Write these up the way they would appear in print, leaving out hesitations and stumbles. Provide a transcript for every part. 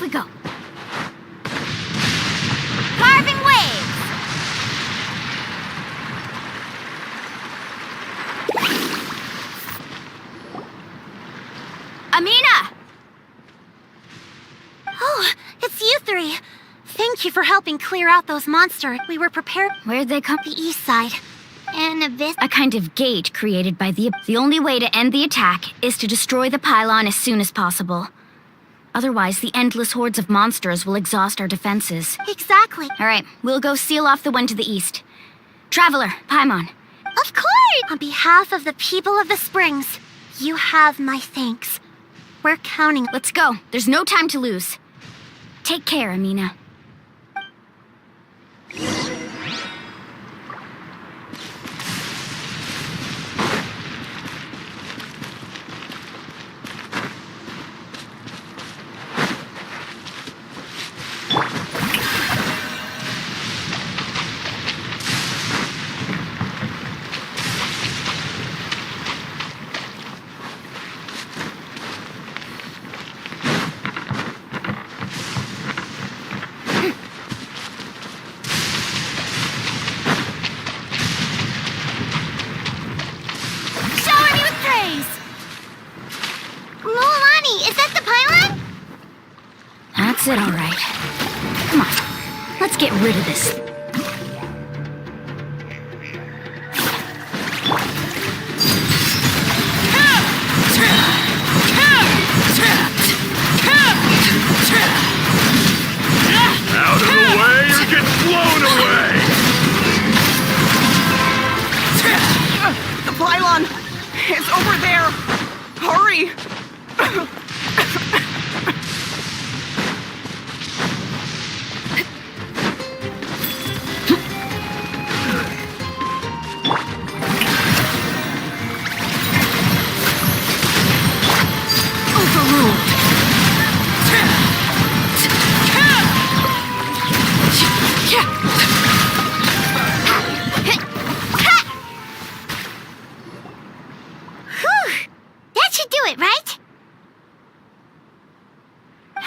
we go. Carving waves! Amina! Oh, it's you three. Thank you for helping clear out those monsters. We were prepared. Where'd they come? The east side. An abyss. A kind of gate created by the only way to end the attack is to destroy the pylon as soon as possible. Otherwise, the endless hordes of monsters will exhaust our defenses. Exactly. All right, we'll go seal off the one to the east. Traveler, Paimon. Of course! On behalf of the people of the Springs, you have my thanks. We're counting. Let's go. There's no time to lose. Take care, Amina. That's it, all right. Come on, let's get rid of this. Out of the way or get blown away! The pylon! It's over there! Hurry!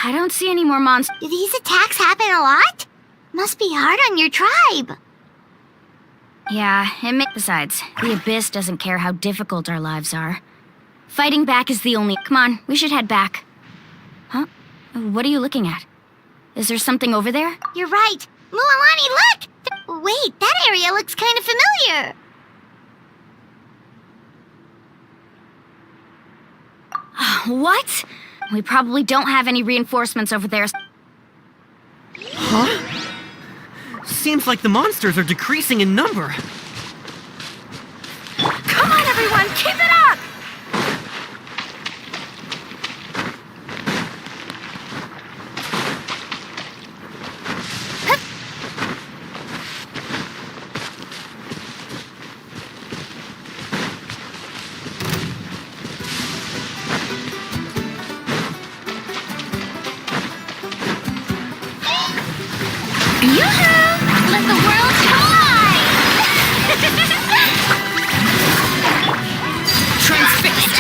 I don't see any more monsters. Do these attacks happen a lot? Must be hard on your tribe. Yeah, besides, the Abyss doesn't care how difficult our lives are. Fighting back is the only— Come on, we should head back. Huh? What are you looking at? Is there something over there? You're right. Mualani, look! Wait, that area looks kind of familiar. What? We probably don't have any reinforcements over there. Huh? Seems like the monsters are decreasing in number. Come on, everyone! Keep it up! Yoo-hoo! Let the world collide! Transfixed!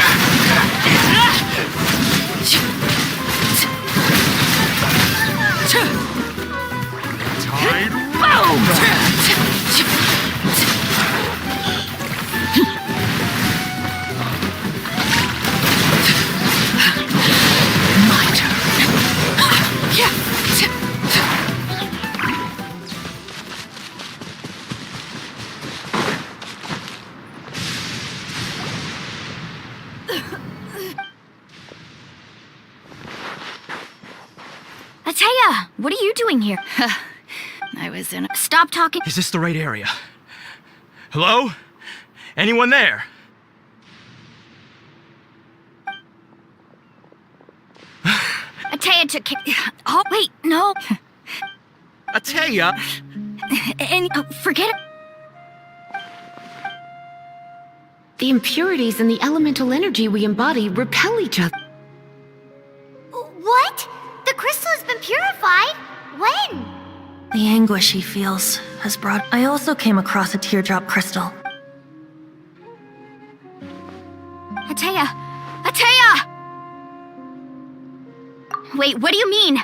Tide Boom! My turn. Ataya, what are you doing here? I was in— Stop talking. Is this the right area? Hello? Anyone there? Ataya took— Oh, wait, no. Ataya! And forget it. The impurities and the elemental energy we embody repel each other. What? The crystal has been purified? When? The anguish he feels has brought— I also came across a teardrop crystal. Ataya! Ataya! Wait, what do you mean?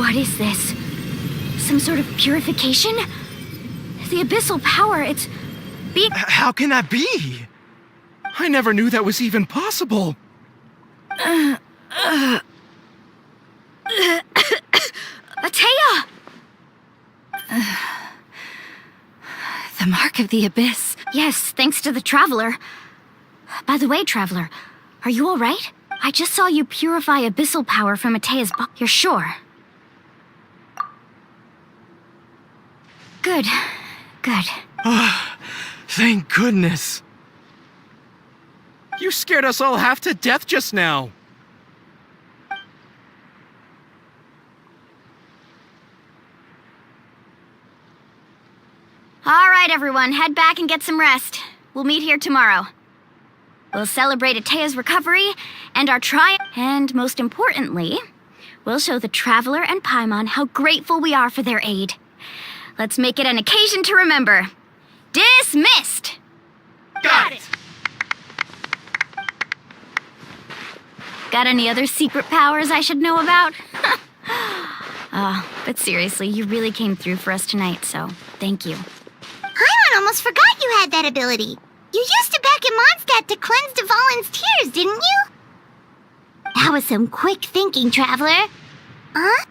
What is this? Some sort of purification? The abyssal power, it's being... How can that be? I never knew that was even possible. Atea! The mark of the abyss. Yes, thanks to the Traveler. By the way, Traveler, are you alright? I just saw you purify abyssal power from Atea's body. You're sure? Good. Good. Thank goodness. You scared us all half to death just now. Alright, everyone, head back and get some rest. We'll meet here tomorrow. We'll celebrate Atea's recovery and our triumph. And most importantly, we'll show the Traveler and Paimon how grateful we are for their aid. Let's make it an occasion to remember. Dismissed! Got it! Got any other secret powers I should know about? But seriously, you really came through for us tonight, so thank you. Paimon almost forgot you had that ability. You used it back in Mondstadt to cleanse Dvalin's tears, didn't you? That was some quick thinking, Traveler. Huh?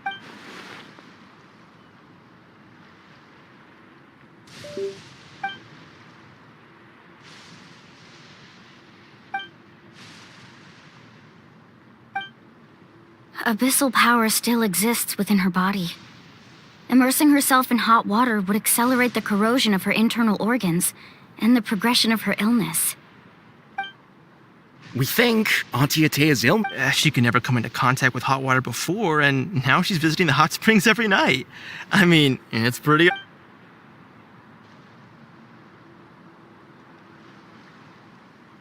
Abyssal power still exists within her body. Immersing herself in hot water would accelerate the corrosion of her internal organs and the progression of her illness. We think Auntie Atea's ill. She could never come into contact with hot water before, and now she's visiting the hot springs every night. I mean, it's pretty...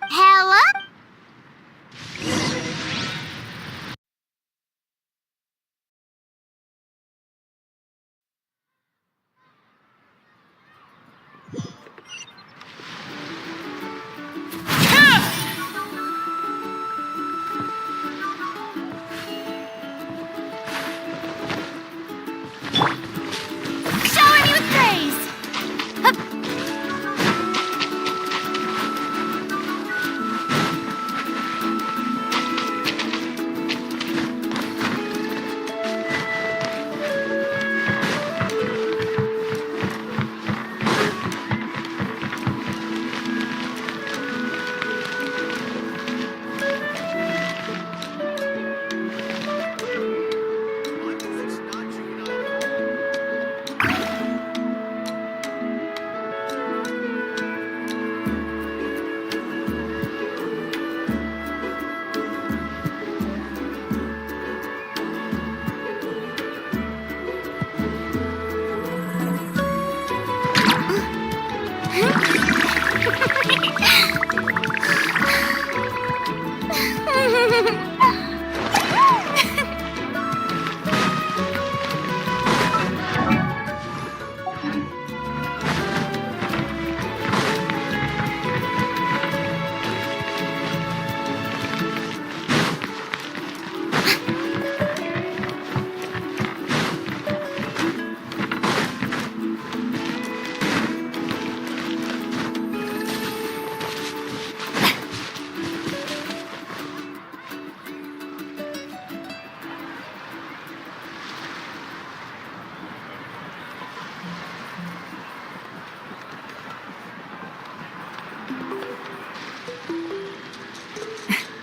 Hello? Shower me with praise! Hup.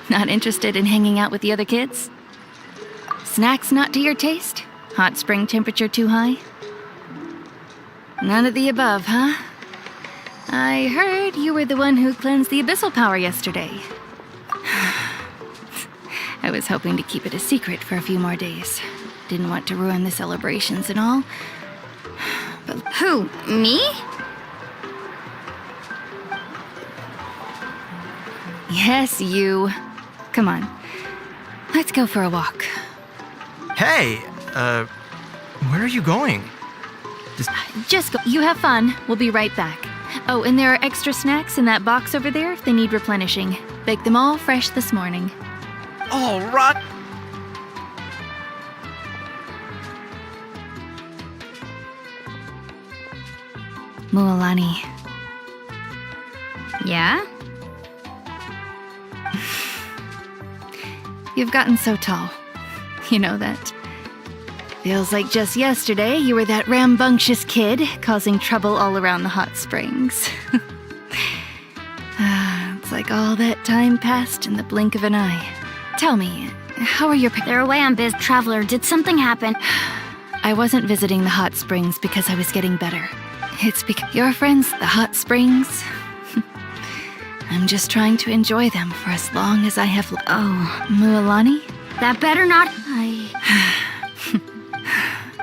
Not interested in hanging out with the other kids? Snacks not to your taste? Hot spring temperature too high? None of the above, huh? I heard you were the one who cleansed the abyssal power yesterday. I was hoping to keep it a secret for a few more days. Didn't want to ruin the celebrations and all. But Who, me? yes, you. Come on. Let's go for a walk. Hey, where are you going? Just go. You have fun. We'll be right back. Oh, and there are extra snacks in that box over there if they need replenishing. Baked them all fresh this morning. All right. Mualani. Yeah? You've gotten so tall. You know that. Feels like just yesterday you were that rambunctious kid causing trouble all around the hot springs. It's like all that time passed in the blink of an eye. Tell me, how are your They're away on biz. Traveler, did something happen? I wasn't visiting the hot springs because I was getting better. It's because your friends, the hot springs. I'm just trying to enjoy them for as long as I have. Oh, Mualani? that better not.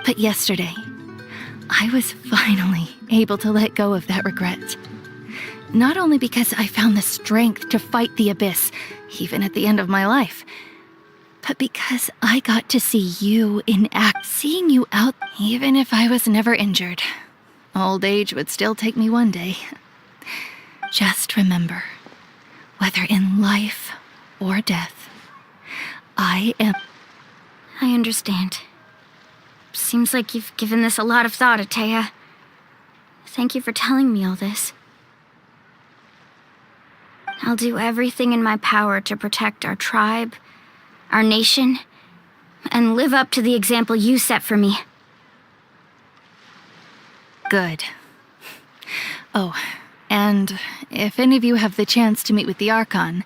But yesterday, I was finally able to let go of that regret. Not only because I found the strength to fight the abyss, even at the end of my life, but because I got to see you in act, seeing you out, even if I was never injured. Old age would still take me one day. Just remember, whether in life or death, I understand. Seems like you've given this a lot of thought, Atea. Thank you for telling me all this. I'll do everything in my power to protect our tribe, our nation, and live up to the example you set for me. Good. Oh, and if any of you have the chance to meet with the Archon,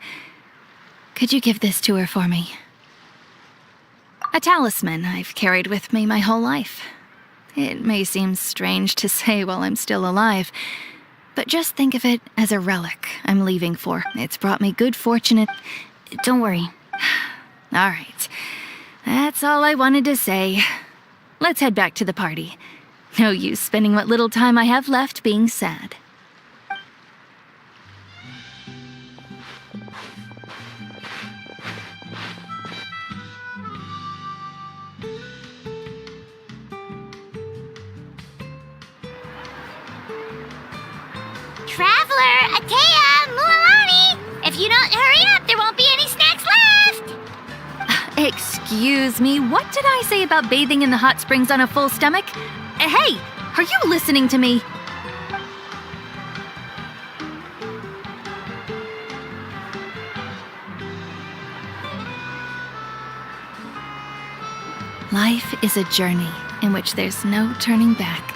could you give this to her for me? A talisman I've carried with me my whole life. It may seem strange to say while I'm still alive, but just think of it as a relic I'm leaving for. It's brought me good fortune. Don't worry. All right. That's all I wanted to say. Let's head back to the party. No use spending what little time I have left being sad. Traveler, Atea, Mualani! If you don't hurry up, there won't be any snacks left! Excuse me, what did I say about bathing in the hot springs on a full stomach? Hey, are you listening to me? Life is a journey in which there's no turning back.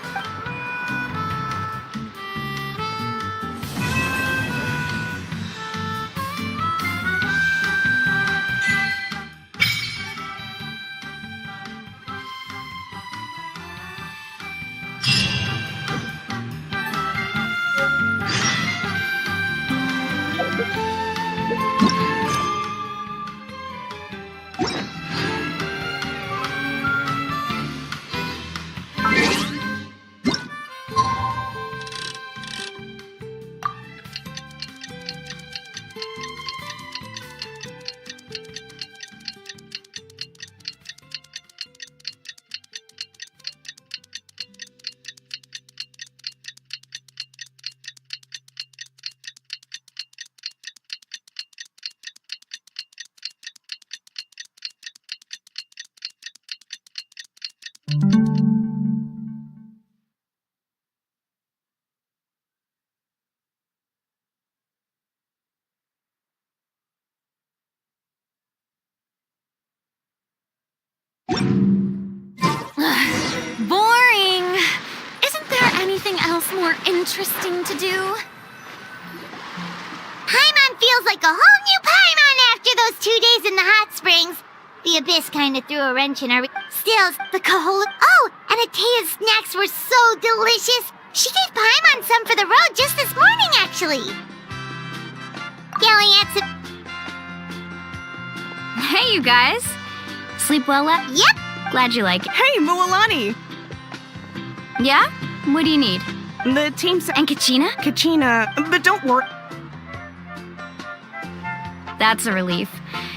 Boring! Isn't there anything else more interesting to do? Paimon feels like a whole new Paimon after those 2 days in the hot springs. The abyss kind of threw a wrench in our... Still, the Kahola... Oh, and Atea's snacks were so delicious. She gave Paimon some for the road just this morning, actually. Yelling at some... Hey, you guys. Sleep well, Yep. Glad you like it. Hey, Mualani! Yeah? What do you need? The team's And Kachina? Kachina, but don't worry. That's a relief.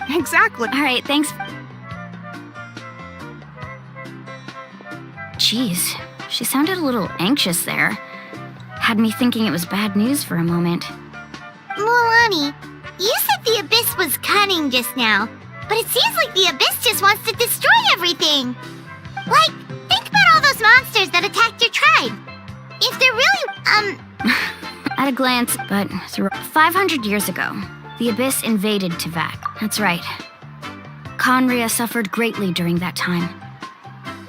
Exactly. All right, thanks. Jeez, she sounded a little anxious there. Had me thinking it was bad news for a moment. Mualani, you said the abyss was cunning just now, but it seems like the abyss just wants to destroy everything. Like, think about all those monsters that attacked your tribe. if they're really, At a glance, but through 500 years ago, the Abyss invaded Teyvat. That's right. Conria suffered greatly during that time.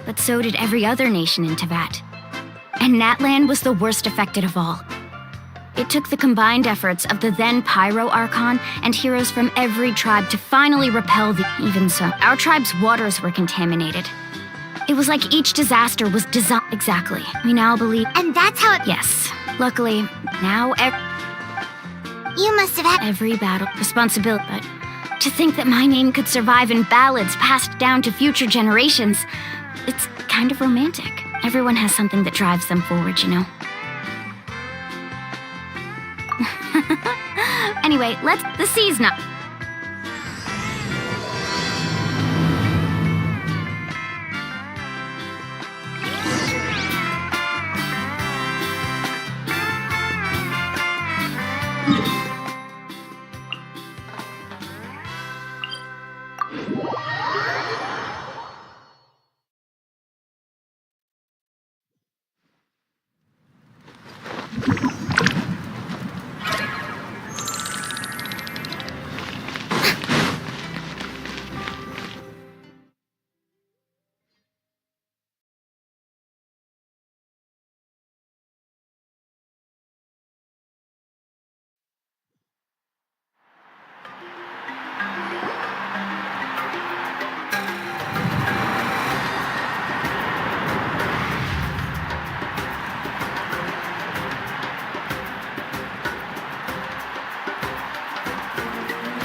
But so did every other nation in Teyvat. And Natlan was the worst affected of all. It took the combined efforts of the then Pyro Archon and heroes from every tribe to finally repel the... Even so, our tribe's waters were contaminated. It was like each disaster was designed... Exactly. We now believe... and that's how it... Yes. Luckily, now You must have had... every battle responsibility. But to think that my name could survive in ballads passed down to future generations, it's kind of romantic. Everyone has something that drives them forward, you know? Anyway, the sea's not...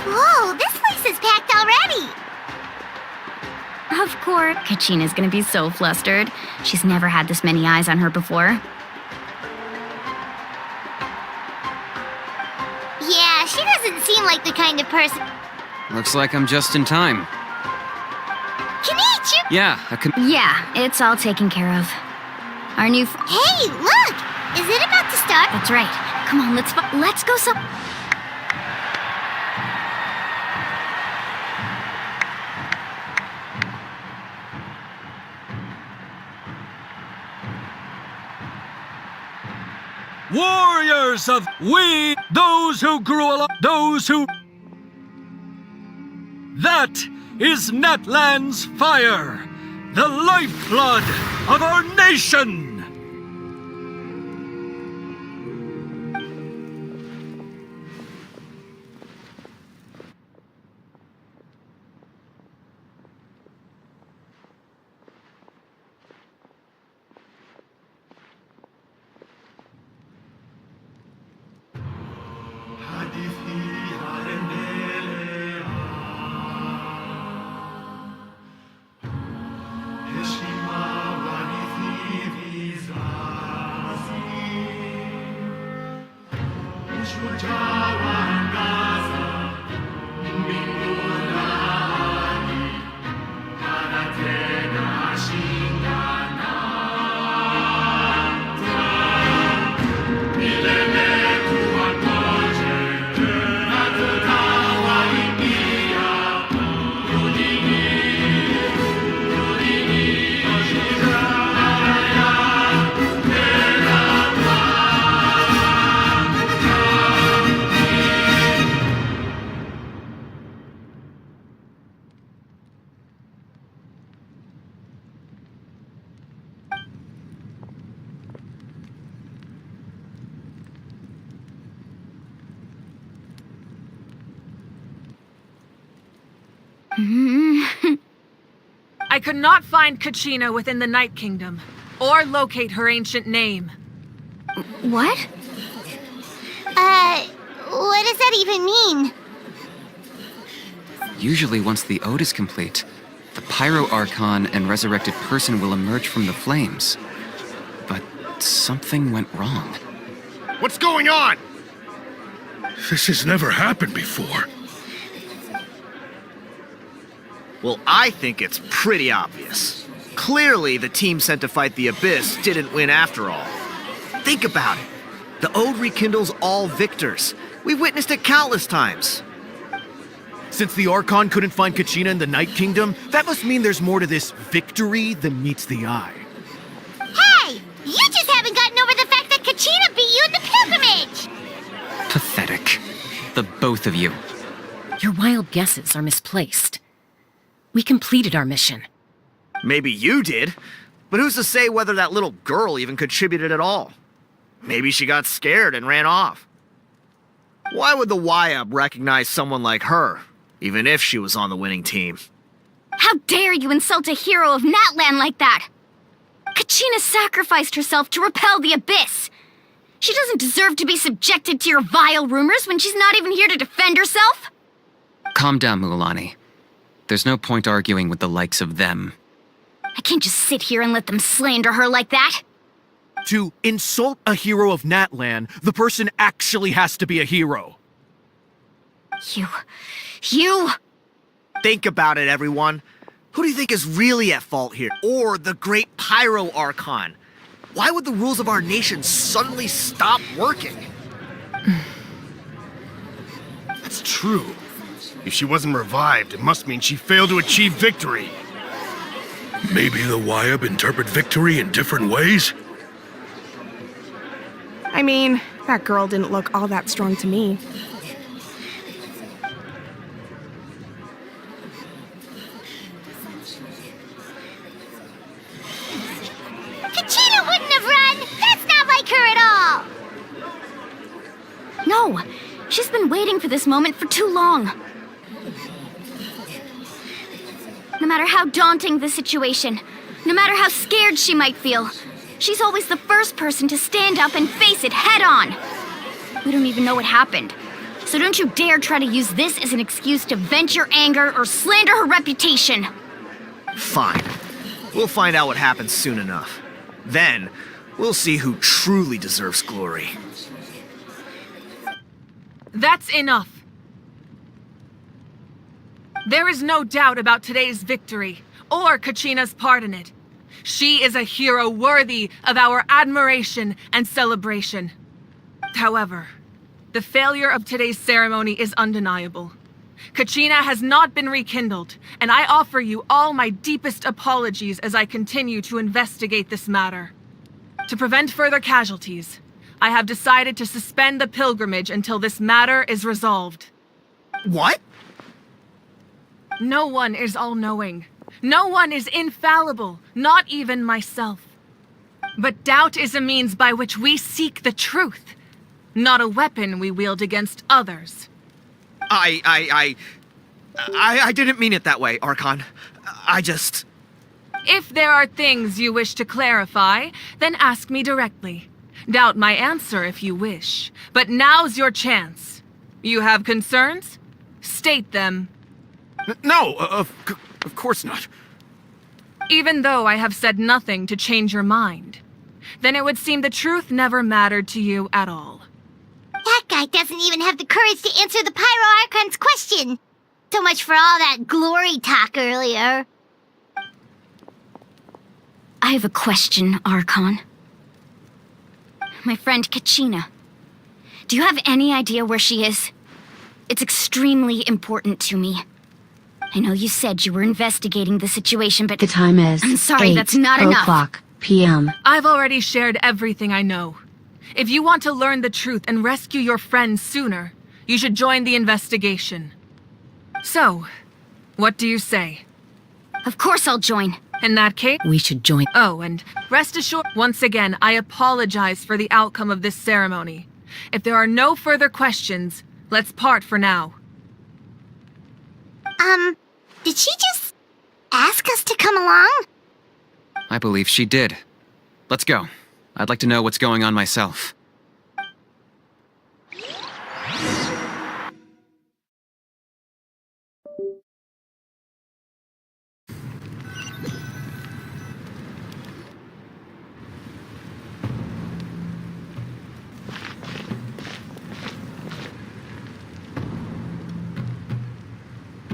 Whoa, this place is packed already! Of course. Kachina's gonna be so flustered. She's never had this many eyes on her before. Yeah, she doesn't seem like the kind of person... Looks like I'm just in time. Kenichi! Yeah, Yeah, it's all taken care of. Our new... Hey, look! Is it about to start? That's right. Come on, let's go some... Warriors of we, those who grew along, those who... That is Natlan's fire, the lifeblood of our nation! I could not find Kachina within the Night Kingdom, or locate her ancient name. What? What does that even mean? Usually once the ode is complete, the Pyro Archon and resurrected person will emerge from the flames. But something went wrong. What's going on? This has never happened before. Well, I think it's pretty obvious. Clearly, the team sent to fight the Abyss didn't win after all. Think about it. The Ode rekindles all victors. We've witnessed it countless times. Since the Archon couldn't find Kachina in the Night Kingdom, that must mean there's more to this victory than meets the eye. Hey! You just haven't gotten over the fact the both of you. Your wild guesses are misplaced. We completed our mission. Maybe you did, but who's to say whether that little girl even contributed at all? Maybe she got scared and ran off. Why would the YUB recognize someone like her, even if she was on the winning team? How dare you insult a hero of Natlan like that? Kachina sacrificed herself to repel the Abyss. She doesn't deserve to be subjected to your vile rumors when she's not even here to defend herself. Calm down, Mualani. There's no point arguing with the likes of them. I can't just sit here and let them slander her like that. To insult a hero of Natlan, the person actually has to be a hero. You... Think about it, everyone. Who do you think is really at fault here? Or the great Pyro Archon? Why would the rules of our nation suddenly stop working? That's true. If she wasn't revived, it must mean she failed to achieve victory. Maybe the YUB interpret victory in different ways? I mean, that girl didn't look all that strong to me. Kachina wouldn't have run! That's not like her at all! No, she's been waiting for this moment for too long. No matter how daunting the situation, no matter how scared she might feel, she's always the first person to stand up and face it head on. We don't even know what happened, so don't you dare try to use this as an excuse to vent your anger or slander her reputation. Fine. We'll find out what happens soon enough. Then, we'll see who truly deserves glory. That's enough. There is no doubt about today's victory, or Kachina's part in it. She is a hero worthy of our admiration and celebration. However, the failure of today's ceremony is undeniable. Kachina has not been rekindled, and I offer you all my deepest apologies as I continue to investigate this matter. To prevent further casualties, I have decided to suspend the pilgrimage until this matter is resolved. What? No one is all-knowing. No one is infallible, not even myself. But doubt is a means by which we seek the truth, not a weapon we wield against others. I didn't mean it that way, Archon. I just... If there are things you wish to clarify, then ask me directly. Doubt my answer if you wish. But now's your chance. You have concerns? State them. No, of course not. Even though I have said nothing to change your mind, then it would seem the truth never mattered to you at all. That guy doesn't even have the courage to answer the Pyro Archon's question. So much for all that glory talk earlier. I have a question, Archon. My friend Kachina. Do you have any idea where she is? It's extremely important to me. I know you said you were investigating the situation, but... The time is... I'm sorry, that's not enough. 8:00 p.m. I've already shared everything I know. If you want to learn the truth and rescue your friends sooner, you should join the investigation. So, what do you say? Of course I'll join. In that case... We should join. Oh, and rest assured, once again, I apologize for the outcome of this ceremony. If there are no further questions, let's part for now. Did she just ask us to come along? I believe she did. Let's go. I'd like to know what's going on myself.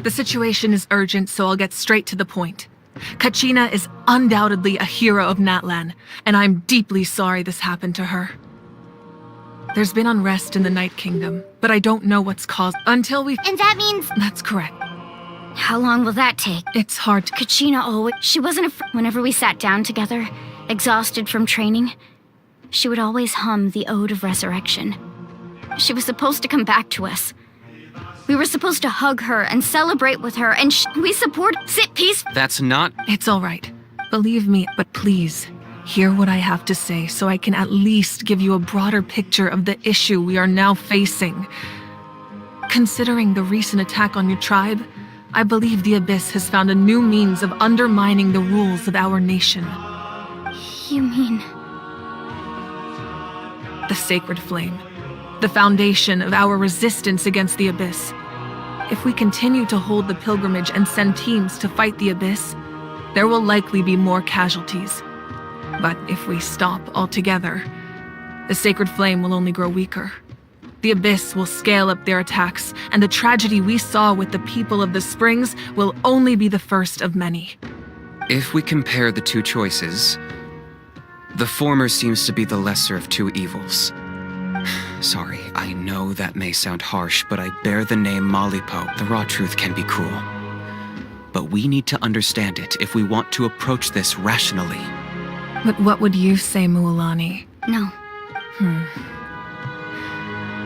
The situation is urgent, so I'll get straight to the point. Kachina is undoubtedly a hero of Natlan, and I'm deeply sorry this happened to her. There's been unrest in the Night Kingdom, but I don't know what's caused until we... And that means... That's correct. How long will that take? It's hard to... Kachina always... She wasn't whenever we sat down together, exhausted from training, she would always hum the Ode of Resurrection. She was supposed to come back to us, We were supposed to hug her and celebrate with her, and we support. Sit peace. That's not. It's all right. Believe me, but please, hear what I have to say so I can at least give you a broader picture of the issue we are now facing. Considering the recent attack on your tribe, I believe the Abyss has found a new means of undermining the rules of our nation. You mean... The Sacred Flame. The foundation of our resistance against the Abyss. If we continue to hold the pilgrimage and send teams to fight the Abyss, there will likely be more casualties. But if we stop altogether, the Sacred Flame will only grow weaker. The Abyss will scale up their attacks, and the tragedy we saw with the people of the Springs will only be the first of many. If we compare the two choices, the former seems to be the lesser of two evils. Sorry, I know that may sound harsh, but I bear the name Malipo. The raw truth can be cruel. But we need to understand it if we want to approach this rationally. But what would you say, Mualani? No.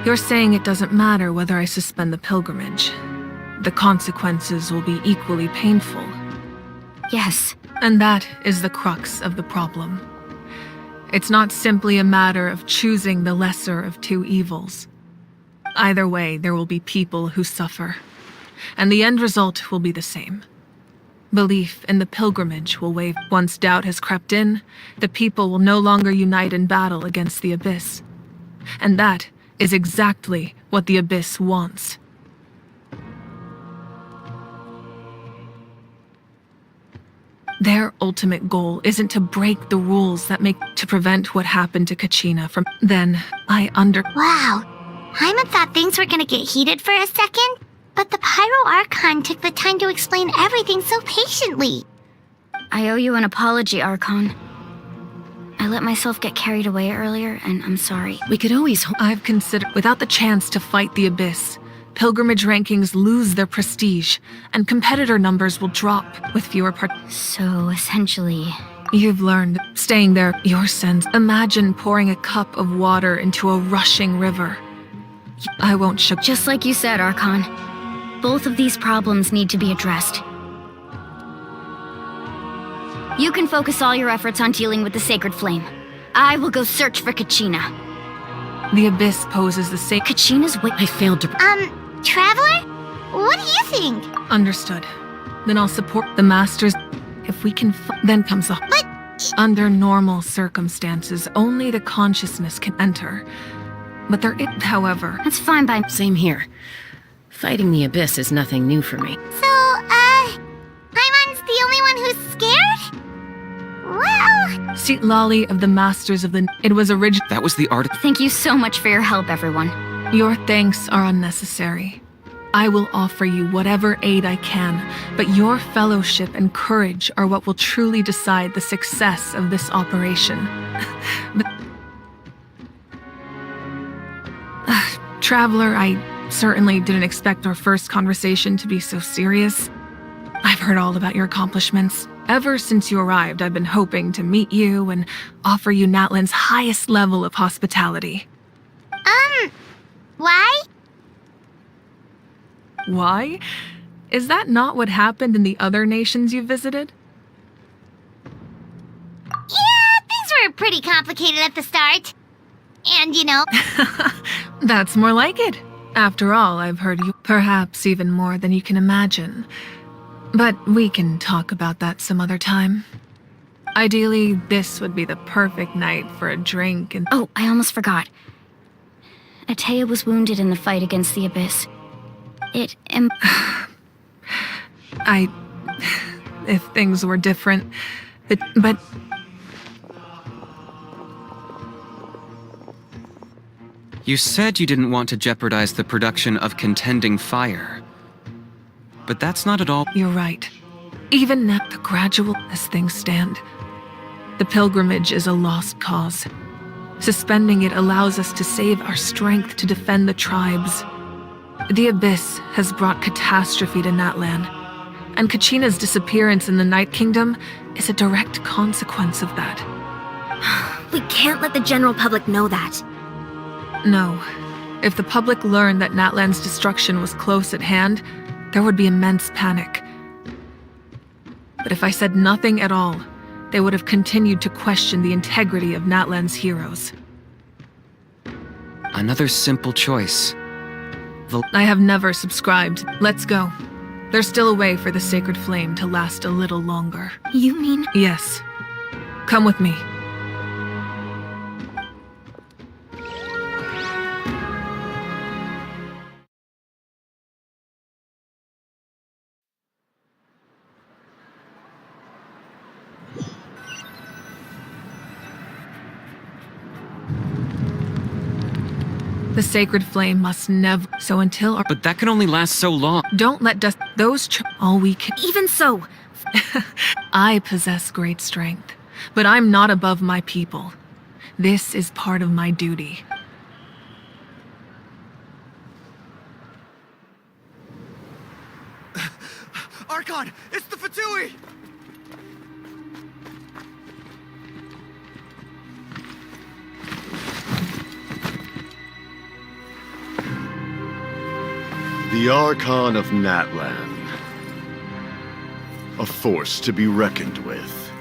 You're saying it doesn't matter whether I suspend the pilgrimage. The consequences will be equally painful. Yes. And that is the crux of the problem. It's not simply a matter of choosing the lesser of two evils. Either way, there will be people who suffer. And the end result will be the same. Belief in the pilgrimage will wave. Once doubt has crept in, the people will no longer unite in battle against the Abyss. And that is exactly what the Abyss wants. Their ultimate goal isn't to break the rules that make to prevent what happened to Kachina from. Then Wow. Hyman thought things were gonna get heated for a second, but the Pyro Archon took the time to explain everything so patiently. I owe you an apology, Archon. I let myself get carried away earlier, and I'm sorry. We could always I've considered, without the chance to fight the Abyss, pilgrimage rankings lose their prestige, and competitor numbers will drop with fewer So, essentially... You've learned, staying there, your sense. Imagine pouring a cup of water into a rushing river. I won't show. Just like you said, Archon. Both of these problems need to be addressed. You can focus all your efforts on dealing with the Sacred Flame. I will go search for Kachina. The Abyss poses the same. Kachina's I failed to... Traveler? What do you think? Understood. Then I'll support the Masters. If we can then comes the... But... Under normal circumstances, only the consciousness can enter. But there is, however... That's fine by... Same here. Fighting the Abyss is nothing new for me. So, Hyman's the only one who's scared? Well... Seat Lolly of the Masters of the... It was original... That was the art... Thank you so much for your help, everyone. Your thanks are unnecessary. I will offer you whatever aid I can, but your fellowship and courage are what will truly decide the success of this operation. But... Traveler, I certainly didn't expect our first conversation to be so serious. I've heard all about your accomplishments. Ever since you arrived, I've been hoping to meet you and offer you Natlan's highest level of hospitality. Why? Why? Is that not what happened in the other nations you visited? Yeah, things were pretty complicated at the start. And, you know... That's more like it. After all, I've heard you, perhaps even more than you can imagine. But we can talk about that some other time. Ideally, this would be the perfect night for a drink and... Oh, I almost forgot. Atea was wounded in the fight against the Abyss. If things were different... But... You said you didn't want to jeopardize the production of contending fire. But that's not at all... You're right. Even now, the gradual as things stand, the pilgrimage is a lost cause. Suspending it allows us to save our strength to defend the tribes. The Abyss has brought catastrophe to Natlan, and Kachina's disappearance in the Night Kingdom is a direct consequence of that. We can't let the general public know that. No, If the public learned that Natlan's destruction was close at hand, there would be immense panic. But if I said nothing at all, they would have continued to question the integrity of Natlan's heroes. Another simple choice. I have never subscribed. Let's go. There's still a way for the sacred flame to last a little longer. You mean? Yes. Come with me. The sacred flame must never... So until our... But that can only last so long. Don't let dust... Those... all we can... Even so... I possess great strength, but I'm not above my people. This is part of my duty. Archon! It's the Fatui! The Archon of Natlan. A force to be reckoned with.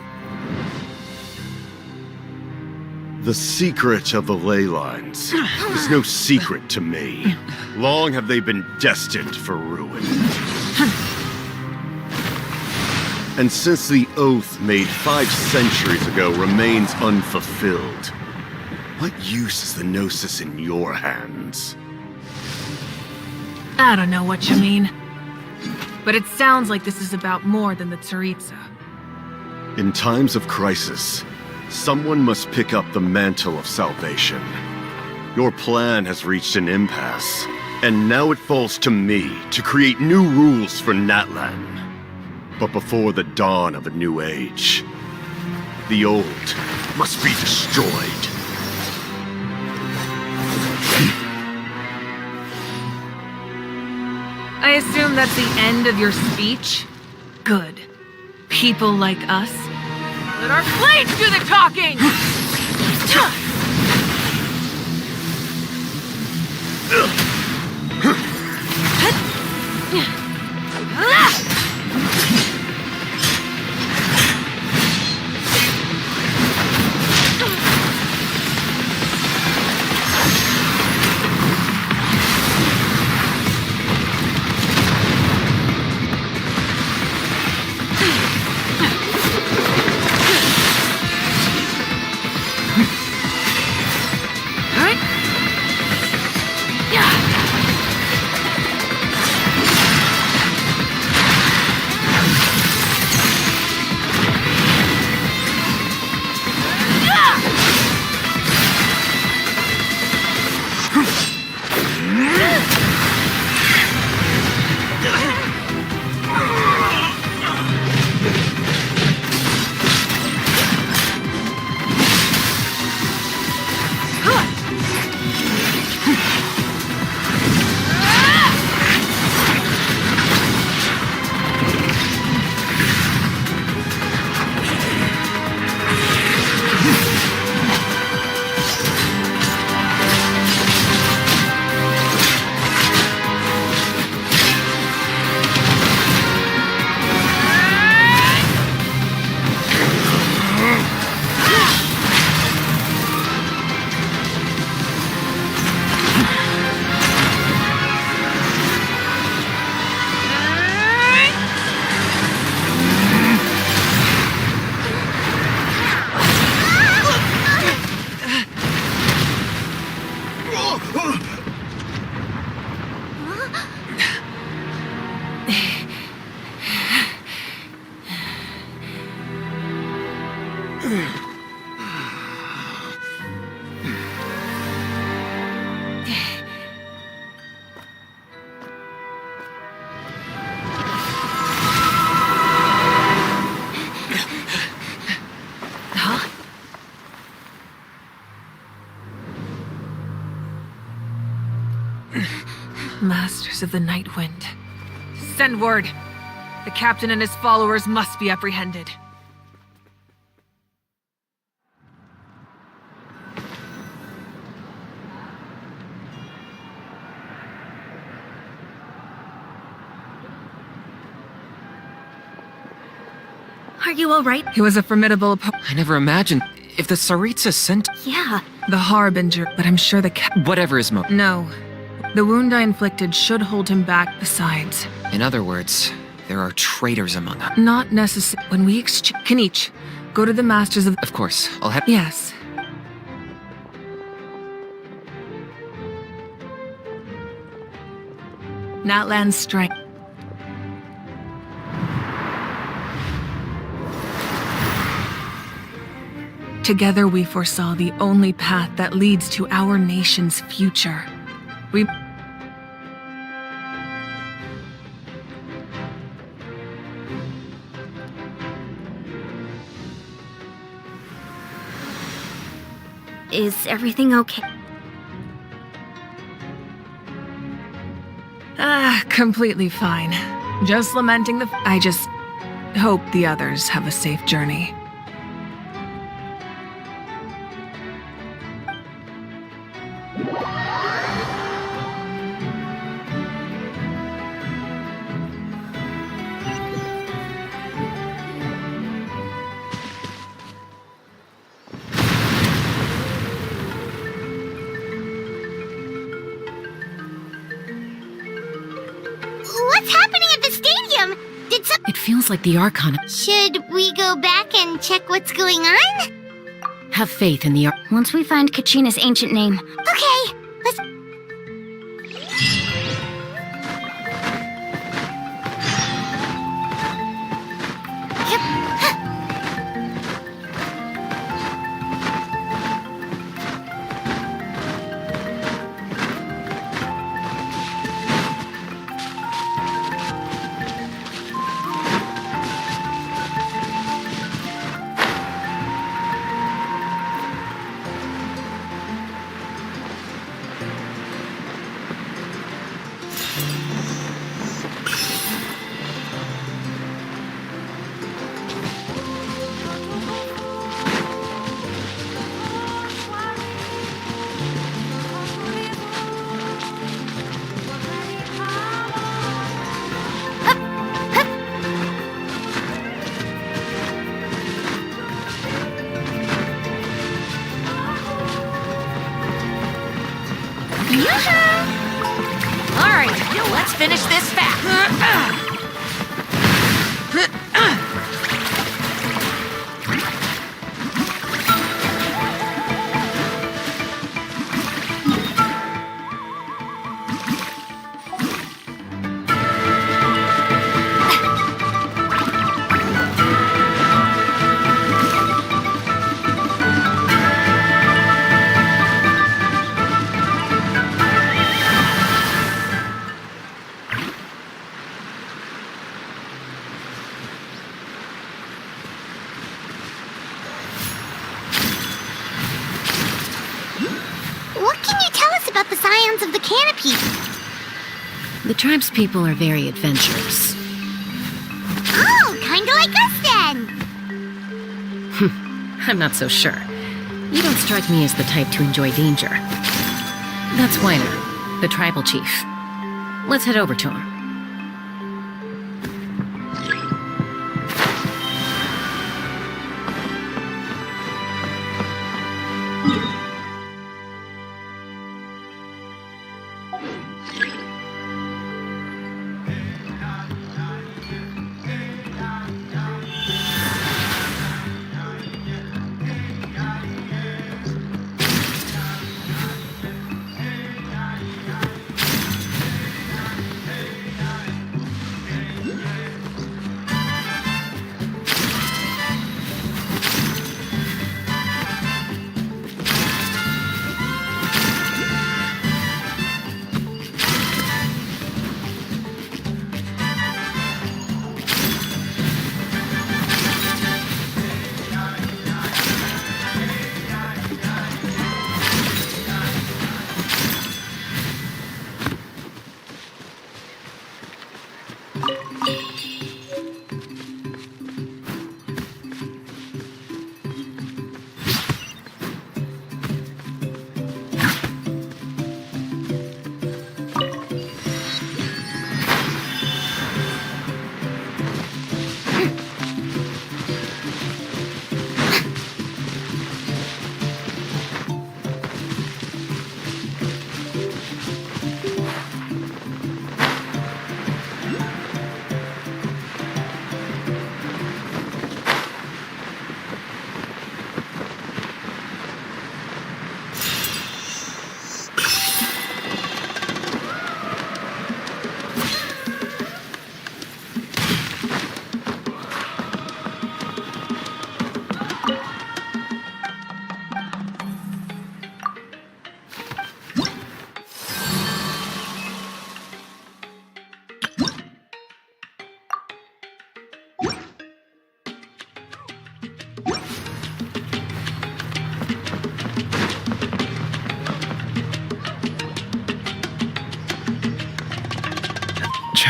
The secret of the ley lines is no secret to me. Long have they been destined for ruin. And since the oath made 5 centuries ago remains unfulfilled, what use is the Gnosis in your hands? I don't know what you mean. But it sounds like this is about more than the Tsaritsa. In times of crisis, someone must pick up the mantle of salvation. Your plan has reached an impasse, and now it falls to me to create new rules for Natlan. But before the dawn of a new age, the old must be destroyed. I assume that's the end of your speech? Good. People like us. Let our blades do the talking! Masters of the Night Wind. Send word. The captain and his followers must be apprehended. Are you alright? He was a formidable opponent. I never imagined if the Tsaritsa sent Yeah. The Harbinger, but I'm sure the whatever is mo. No. The wound I inflicted should hold him back. Besides, In other words, there are traitors among us. not necessary. When we Kanich, go to the Masters of... Of course, I'll have. Yes. Natlan's strength. Together we foresaw the only path that leads to our nation's future. We... Is everything okay? Completely fine. Just lamenting the... I just hope the others have a safe journey. What's happening at the stadium? Did some... It feels like the Archon. Should we go back and check what's going on? Have faith in the Once we find Kachina's ancient name. Okay, let's... Alright, let's finish this fast. What can you tell us about the Scions of the Canopy? The tribe's people are very adventurous. Oh, kinda like us then! I'm not so sure. You don't strike me as the type to enjoy danger. That's Weiner, the tribal chief. Let's head over to him.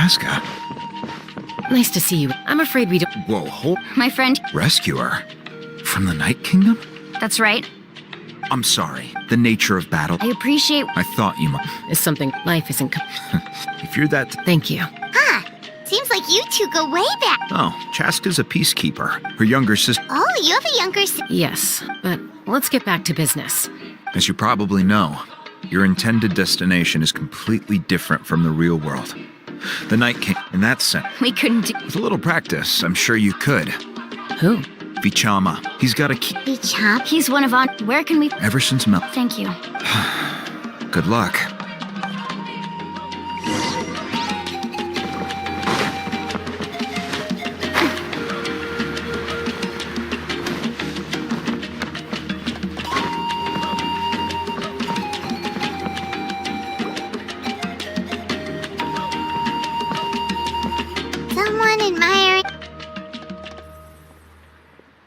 Chaska. Nice to see you. I'm afraid we don't. Whoa, hold. My friend. Rescuer? From the Night Kingdom? That's right. I'm sorry. The nature of battle. I appreciate. I thought you might. Is something. Life isn't. If you're that. Thank you. Huh. Seems like you two go way back. Oh, Chaska's a peacekeeper. Her younger sister. Oh, you have a younger sister. Yes, but let's get back to business. As you probably know, your intended destination is completely different from the real world. The Night King, in that sense. We couldn't do. With a little practice, I'm sure you could. Who? Vichama. He's got a key. Vichama? He's one of on. Where can we? Ever since Mel. Thank you. Good luck. Someone admiring.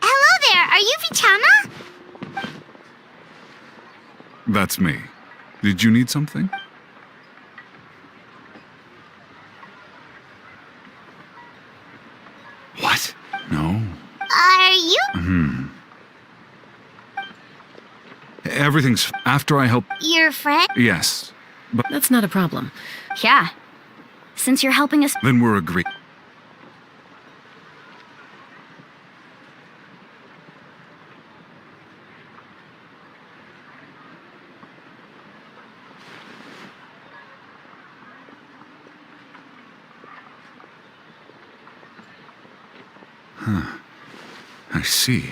Hello there, are you Vichama? That's me. Did you need something? What? No. Are you Everything's after I help. your friend? Yes. But That's not a problem. Yeah. Since you're helping us. then we're agreed. I see.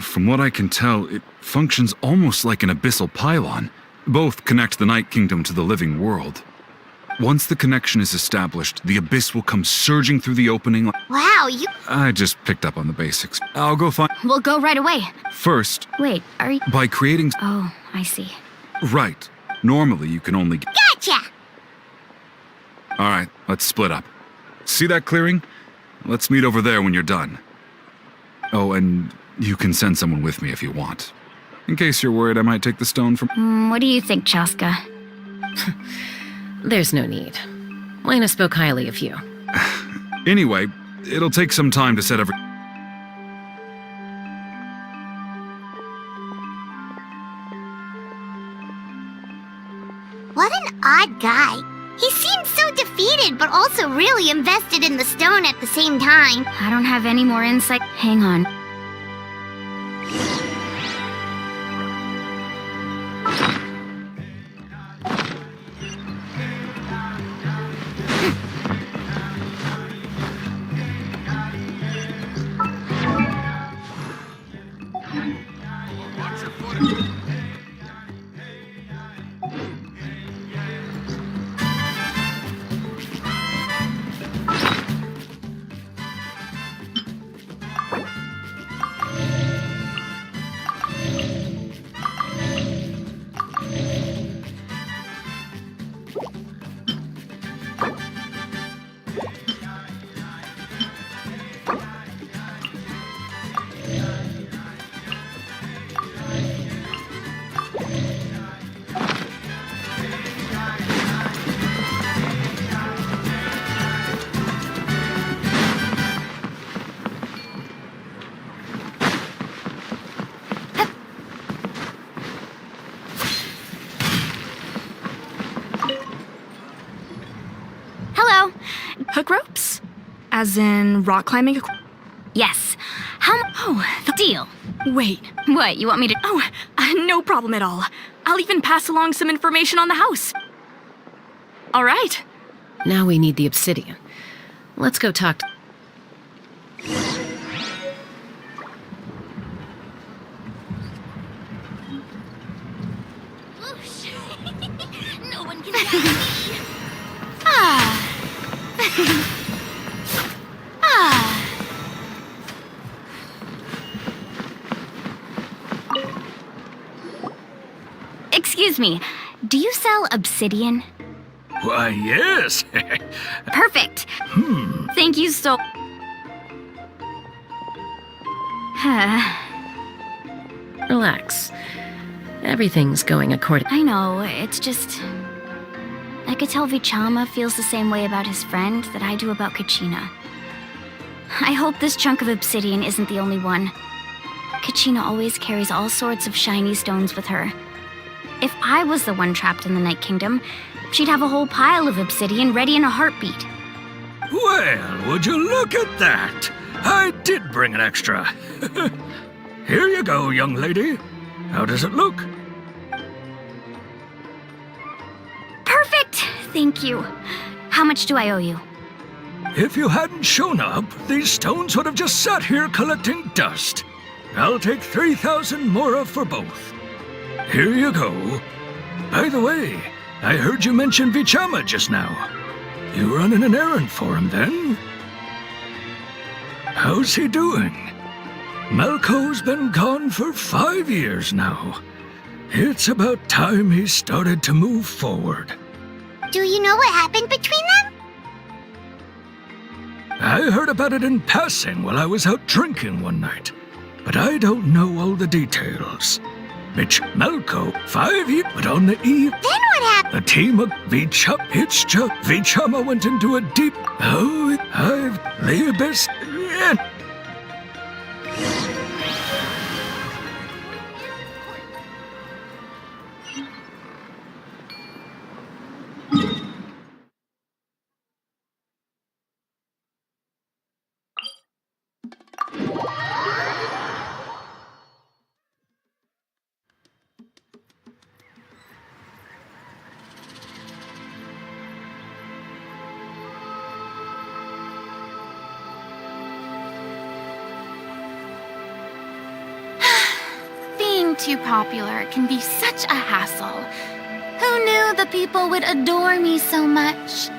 From what I can tell, it functions almost like an abyssal pylon. Both connect the Night Kingdom to the living world. Once the connection is established, the abyss will come surging through the opening. Wow, you. I just picked up on the basics. I'll go find. We'll go right away. First, Wait, are you? by creating. Oh, I see. Right. Normally, you can only. Gotcha! Alright, let's split up. See that clearing? Let's meet over there when you're done. Oh, and you can send someone with me if you want. In case you're worried I might take the stone from. What do you think, Chaska? There's no need. Lena spoke highly of you. Anyway, it'll take some time to set every. What an odd guy. He seems so defeated, but also really invested in the stone at the same time. I don't have any more insight. Hang on. Hello. Hook ropes? As in rock climbing? Yes. How? Oh, The deal. wait. What? You want me to? Oh, no problem at all. I'll even pass along some information on the house. All right. Now we need the obsidian. Let's go talk to... No one can stop me. Excuse me. Do you sell obsidian? Why, yes. Perfect. Thank you so. Relax. Everything's going according... I know. It's just. I could tell Vichama feels the same way about his friend that I do about Kachina. I hope this chunk of obsidian isn't the only one. Kachina always carries all sorts of shiny stones with her. If I was the one trapped in the Night Kingdom, she'd have a whole pile of obsidian ready in a heartbeat. Well, would you look at that? I did bring an extra. Here you go, young lady. How does it look? Perfect! Thank you. How much do I owe you? If you hadn't shown up, these stones would have just sat here collecting dust. I'll take 3,000 mora for both. Here you go. By the way, I heard you mention Vichama just now. You running an errand for him, then? How's he doing? Malco's been gone for 5 years now. It's about time he started to move forward. Do you know what happened between them? I heard about it in passing while I was out drinking one night, but I don't know all the details. Mitch Malco, 5 years, but on the eve... Then what happened? A team of Vichama went into a deep... Oh, I've... the abyss... Too popular can be such a hassle. Who knew the people would adore me so much?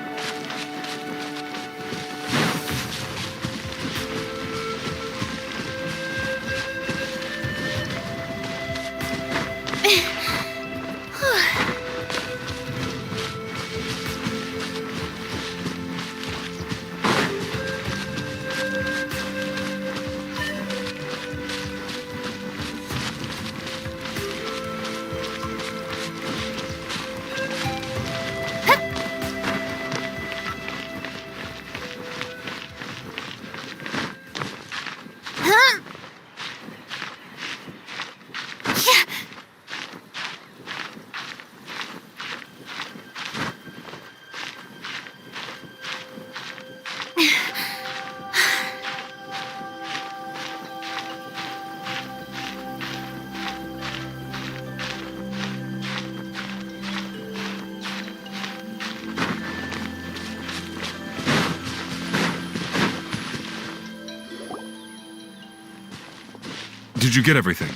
Did you get everything?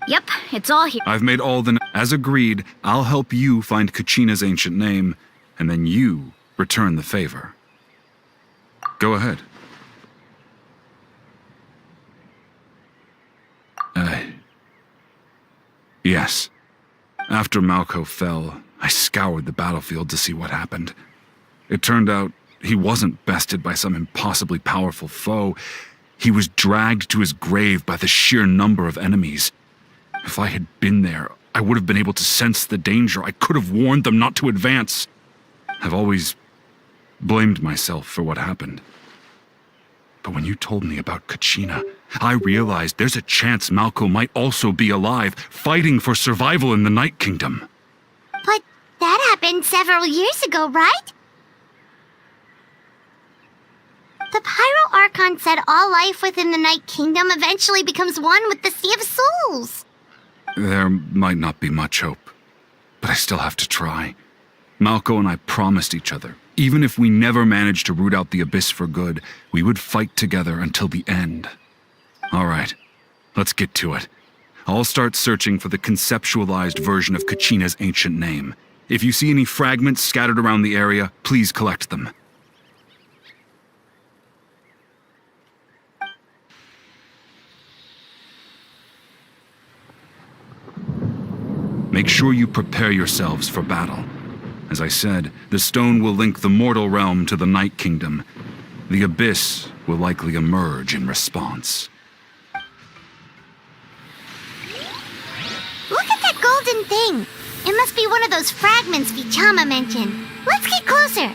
Yep, it's all here. I've made all the... As agreed, I'll help you find Kachina's ancient name, and then you return the favor. Go ahead. Yes. After Malco fell, I scoured the battlefield to see what happened. It turned out he wasn't bested by some impossibly powerful foe. He was dragged to his grave by the sheer number of enemies. If I had been there, I would have been able to sense the danger. I could have warned them not to advance. I've always blamed myself for what happened. But when you told me about Kachina, I realized there's a chance Malco might also be alive, fighting for survival in the Night Kingdom. But that happened several years ago, right? The Pyro Archon said all life within the Night Kingdom eventually becomes one with the Sea of Souls. There might not be much hope, but I still have to try. Malco and I promised each other, even if we never managed to root out the Abyss for good, we would fight together until the end. All right, let's get to it. I'll start searching for the conceptualized version of Kachina's ancient name. If you see any fragments scattered around the area, please collect them. Make sure you prepare yourselves for battle. As I said, the stone will link the mortal realm to the Night Kingdom. The Abyss will likely emerge in response. Look at that golden thing! It must be one of those fragments Vichama mentioned. Let's get closer.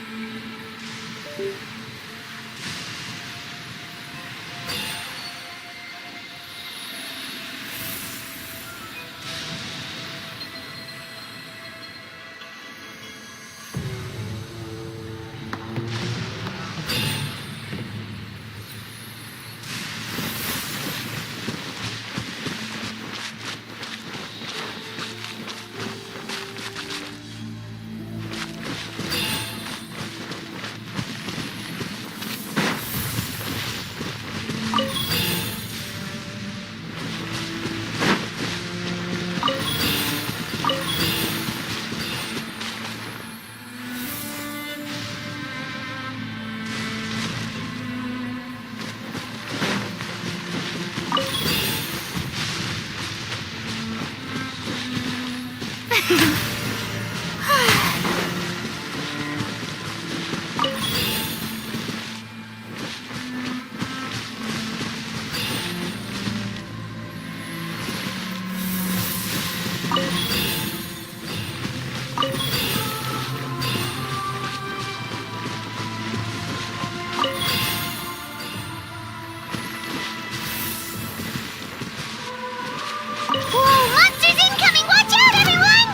Whoa, monsters incoming! Watch out, everyone!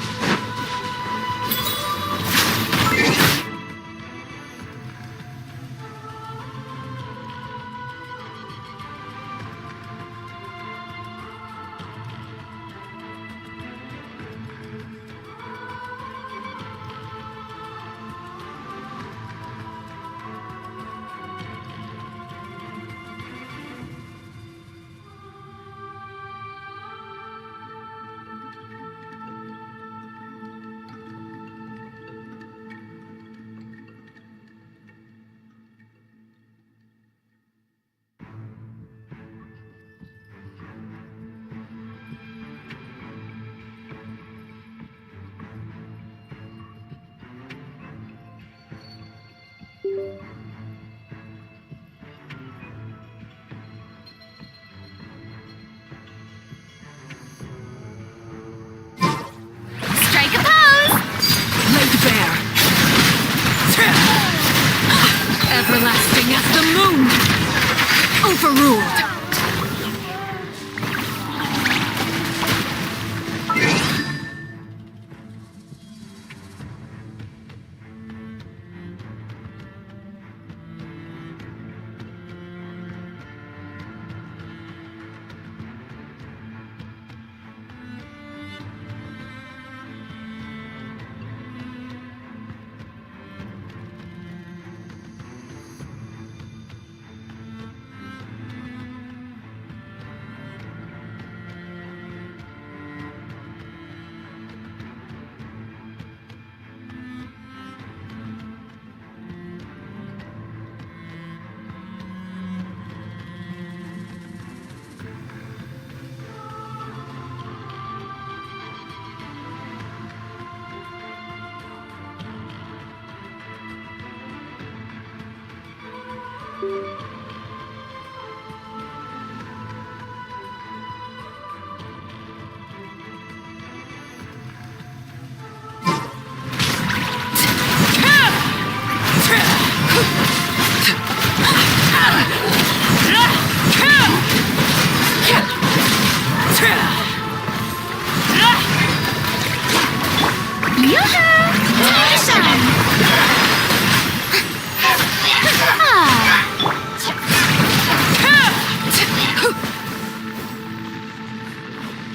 Strike a pose! Laid bare. Everlasting as the moon! Overruled!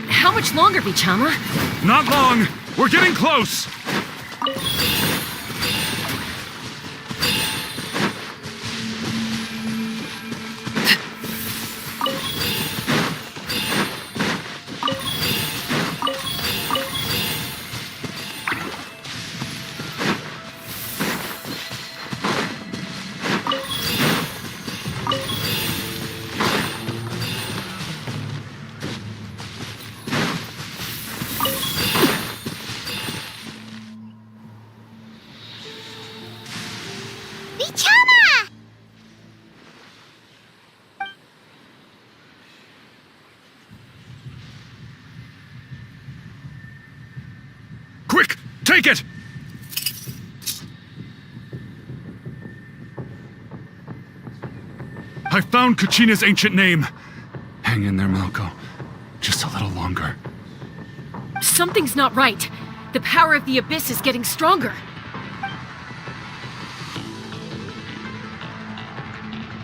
How much longer, Vichama? Not long! We're getting close! Take it! I found Kachina's ancient name. Hang in there, Malko. Just a little longer. Something's not right. The power of the Abyss is getting stronger.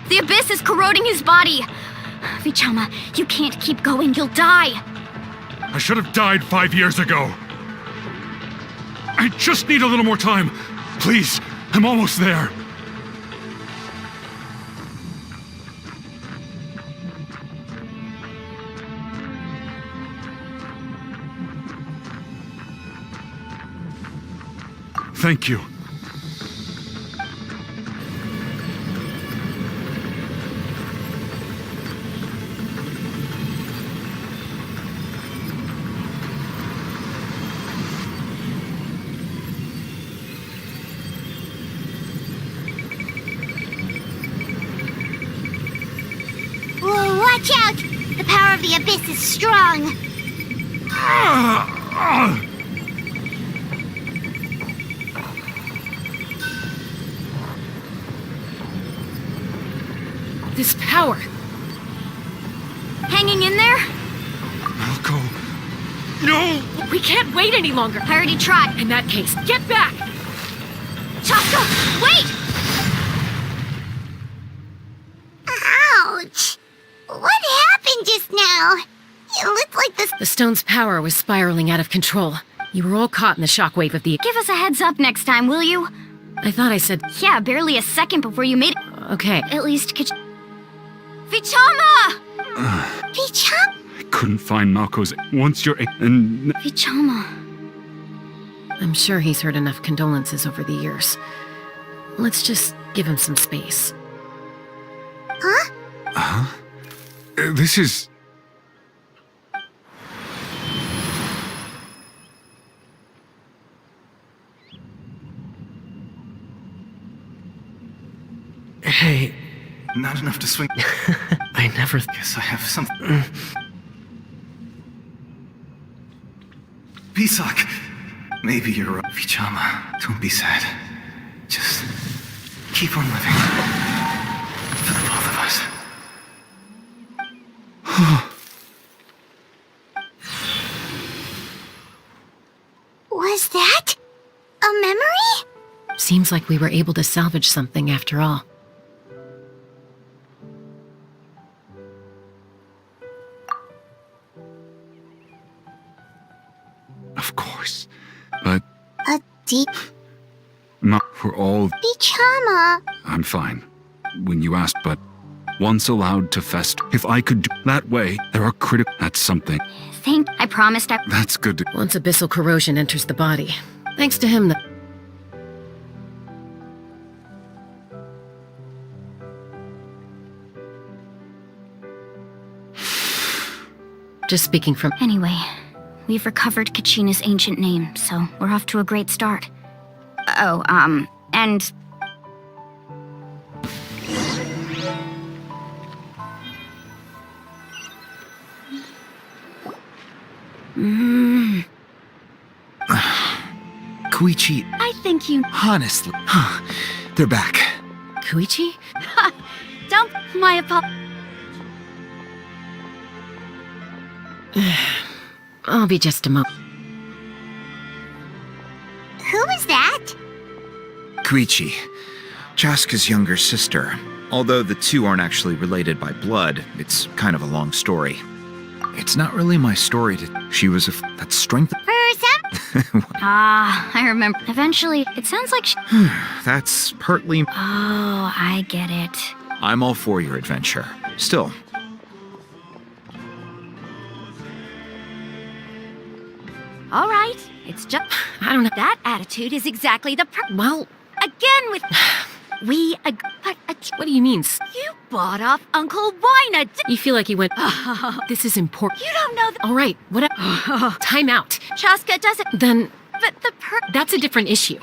The Abyss is corroding his body. Vichama, you can't keep going. You'll die. I should have died 5 years ago. I just need a little more time. Please, I'm almost there. Thank you. Whoa, watch out! The power of the Abyss is strong. This power. Hanging in there? Malko. No! We can't wait any longer. I already tried. In that case, get back! Chaska, wait! Ouch! What happened just now? It looked like this. The stone's power was spiraling out of control. You were all caught in the shockwave of the... Give us a heads up next time, will you? I thought I said... Yeah, barely a second before you made it. Okay. At least Vichama! Vichama? I couldn't find Malko's... Once you're... And... Vichama. I'm sure he's heard enough condolences over the years. Let's just give him some space. Huh? Huh? This is... Hey, not enough to swing. I never guess I have something. Pisak, maybe you're right. Vichama, don't be sad. Just keep on living. For the both of us. Was that a memory? Seems like we were able to salvage something after all. Of course. But... A deep... Not for all... Vichama. I'm fine. When you asked, but... Once allowed to fester. If I could do that way, there are critical... That's something. I promised I... That's good to... Once abyssal corrosion enters the body. Thanks to him, Just speaking from... Anyway, we've recovered Kachina's ancient name, so we're off to a great start. Oh, and... Koichi, I think you... honestly, they're back. Koichi? Don't... My apologies. I'll be just a moment. Who was that? Koichi, Chaska's younger sister. Although the two aren't actually related by blood, it's kind of a long story. It's not really my story to... She was that strength... I remember. Eventually, it sounds like That's partly... Oh, I get it. I'm all for your adventure. Still. All right, it's just... I don't know. That attitude is exactly the Well... Again with... What do you mean? You bought off Uncle Wina. You feel like he went... This is important. You don't know All right, what... Time out. Chaska doesn't... Then... But the That's a different issue.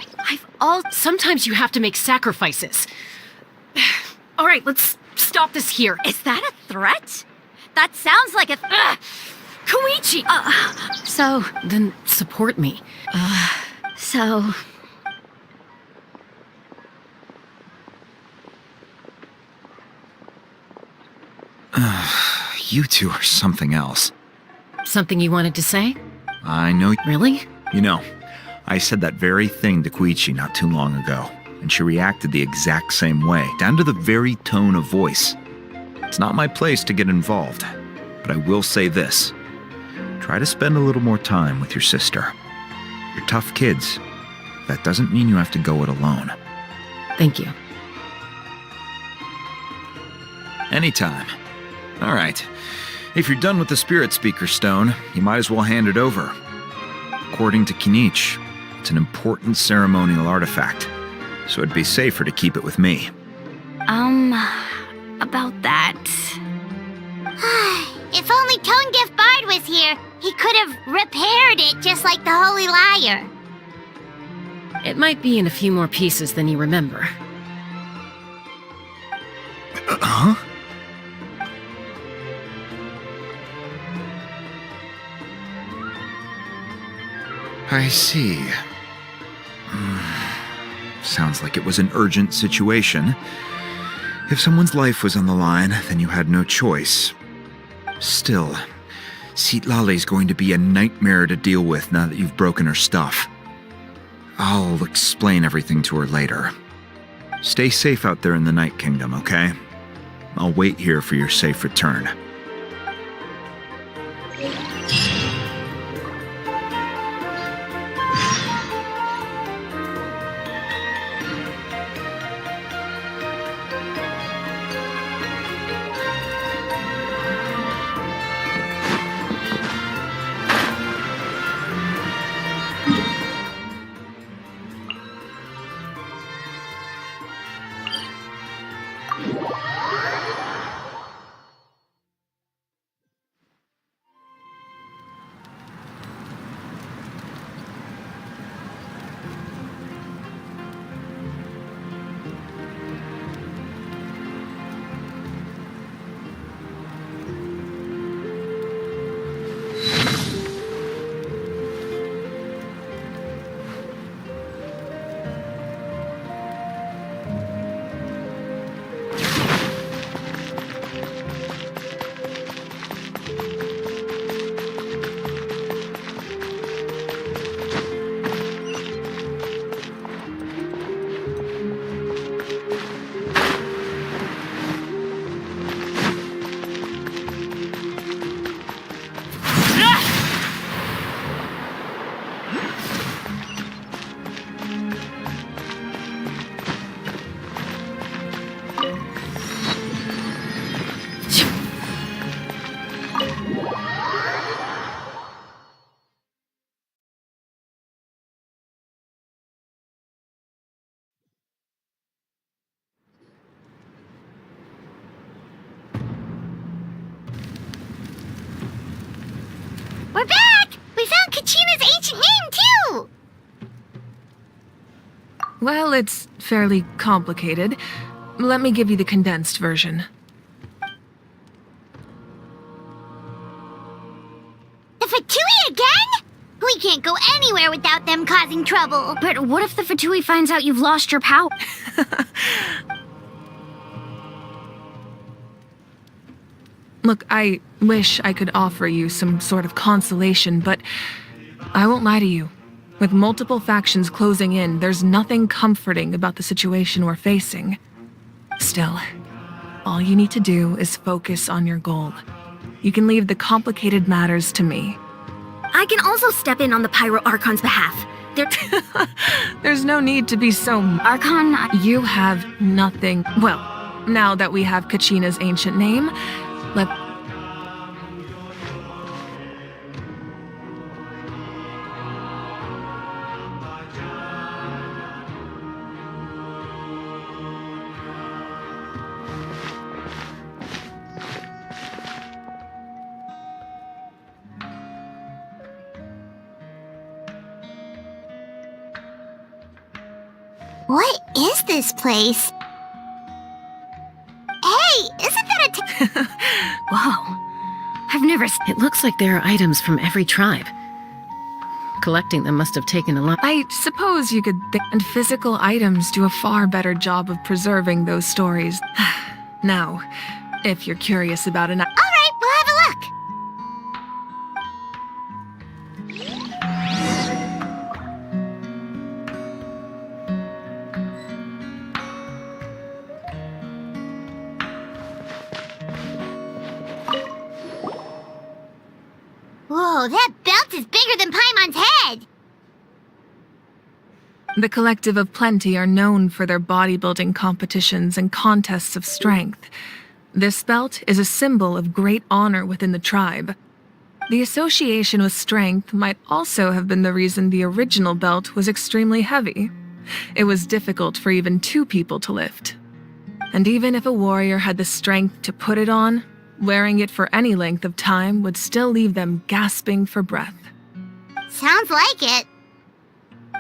Sometimes you have to make sacrifices. All right, let's stop this here. Is that a threat? That sounds like a... Koichi! So... Then support me. So... You two are something else. Something you wanted to say? I know. Really? You know, I said that very thing to Koichi not too long ago, and she reacted the exact same way, down to the very tone of voice. It's not my place to get involved, but I will say this. Try to spend a little more time with your sister. You're tough kids. That doesn't mean you have to go it alone. Thank you. Anytime. All right. If you're done with the Spirit Speaker Stone, you might as well hand it over. According to Kinich, it's an important ceremonial artifact, so it'd be safer to keep it with me. About that... If only Tone Gift Bard was here, he could have repaired it just like the Holy Liar. It might be in a few more pieces than you remember. Huh? I see. Sounds like it was an urgent situation. If someone's life was on the line, then you had no choice. Still, Citlali's going to be a nightmare to deal with now that you've broken her stuff. I'll explain everything to her later. Stay safe out there in the Night Kingdom, okay? I'll wait here for your safe return. We're back! We found Kachina's ancient name, too! Well, it's fairly complicated. Let me give you the condensed version. The Fatui again? We can't go anywhere without them causing trouble. But what if the Fatui finds out you've lost your power? Look, I wish I could offer you some sort of consolation, but I won't lie to you. With multiple factions closing in, there's nothing comforting about the situation we're facing. Still, all you need to do is focus on your goal. You can leave the complicated matters to me. I can also step in on the Pyro Archon's behalf. There's no need to be so... Archon, you have nothing... Well, now that we have Kachina's ancient name, let... What is this place? Hey, isn't that a Whoa. I've never... It looks like there are items from every tribe. Collecting them must have taken a lot. I suppose you could and physical items do a far better job of preserving those stories. Now, if you're curious about an... Alright, we'll have a look. Whoa, that belt is bigger than Paimon's head! The Collective of Plenty are known for their bodybuilding competitions and contests of strength. This belt is a symbol of great honor within the tribe. The association with strength might also have been the reason the original belt was extremely heavy. It was difficult for even 2 people to lift. And even if a warrior had the strength to put it on, wearing it for any length of time would still leave them gasping for breath. Sounds like it.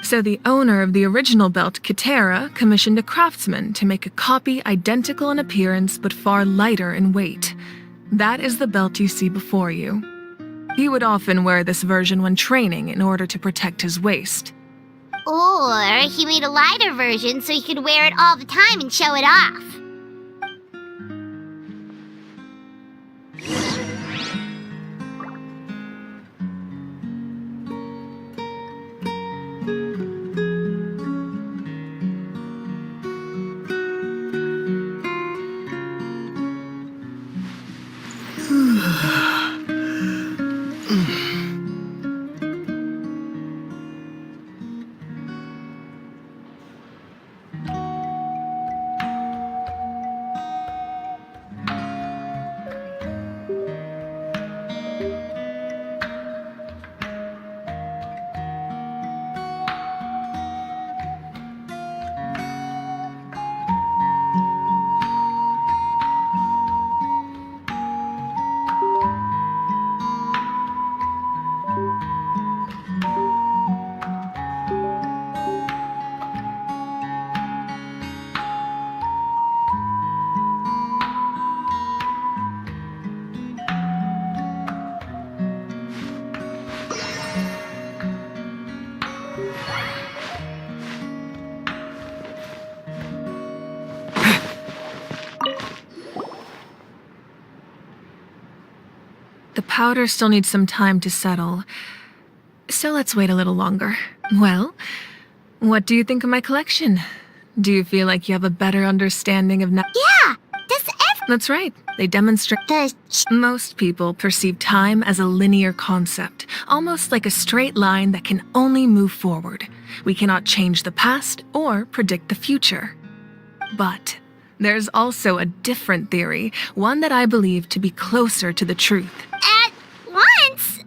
So the owner of the original belt, Kitera, commissioned a craftsman to make a copy identical in appearance but far lighter in weight. That is the belt you see before you. He would often wear this version when training in order to protect his waist. Or he made a lighter version so he could wear it all the time and show it off. The powder still needs some time to settle, so let's wait a little longer. Well, what do you think of my collection? Do you feel like you have a better understanding of Yeah! That's right. They demonstrate most people perceive time as a linear concept, almost like a straight line that can only move forward. We cannot change the past or predict the future. But there's also a different theory, one that I believe to be closer to the truth. At once?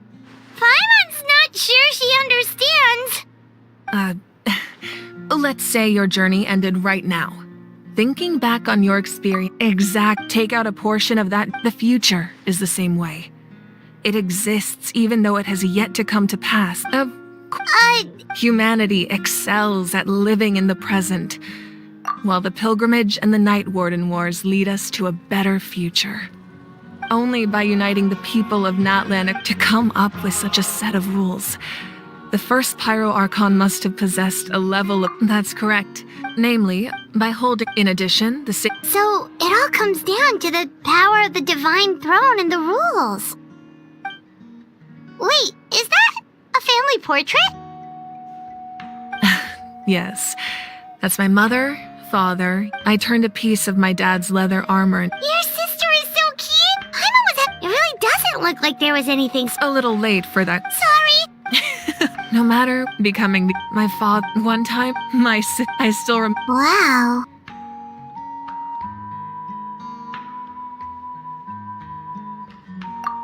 Paimon's not sure she understands. Let's say your journey ended right now. Thinking back on your experience, take out a portion of that. The future is the same way. It exists even though it has yet to come to pass. Humanity excels at living in the present, while the pilgrimage and the Night Warden Wars lead us to a better future. Only by uniting the people of Natlan to come up with such a set of rules. The first Pyro Archon must have possessed a level of... That's correct. Namely, by holding... In addition, the... So, it all comes down to the power of the Divine Throne and the rules. Wait, is that a family portrait? Yes. That's my mother, father. I turned a piece of my dad's leather armor and... Your sister is so cute! Paimon was It really doesn't look like there was anything... A little late for that. Sorry! No matter becoming my father one time, I still remember. Wow.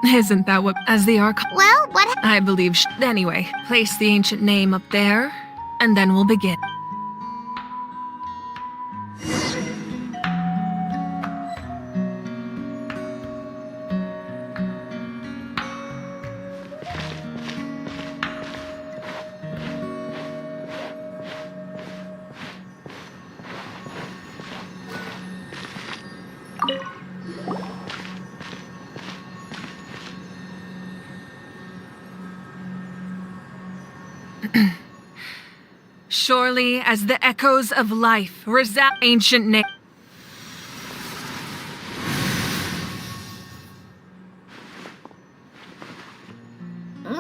Isn't that what, as the Archon? Well, what? I believe. Anyway, place the ancient name up there, and then we'll begin. Surely as the echoes of life resound ancient name. Am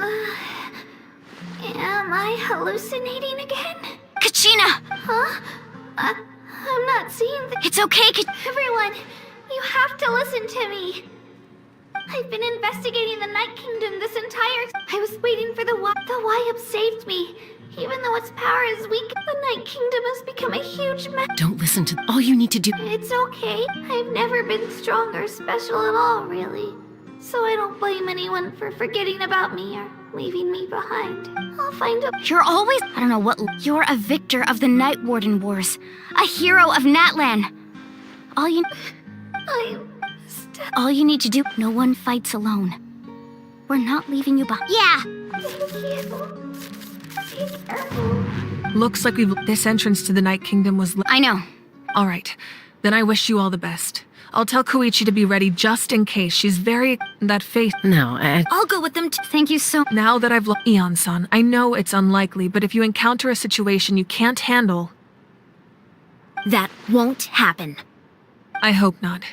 I hallucinating again? Kachina! Huh? I'm not seeing the— It's okay, Everyone, you have to listen to me. I've been investigating the Night Kingdom this entire— I was waiting for the Wayup saved me. Even though its power is weak, the Night Kingdom has become a huge mess. Don't listen to all you need to do. It's okay. I've never been strong or special at all, really. So I don't blame anyone for forgetting about me or leaving me behind. I'll find a— You're always— I don't know what— You're a victor of the Night Warden Wars. A hero of Natlan. All you need to do— No one fights alone. We're not leaving you behind. Yeah. Looks like this entrance to the Night Kingdom was— I know. All right. Then I wish you all the best. I'll tell Koichi to be ready just in case. She's very— that face— No, I'll go with them too. Thank you so— Now that I've lost Eon-san, I know it's unlikely, but if you encounter a situation you can't handle— That won't happen. I hope not.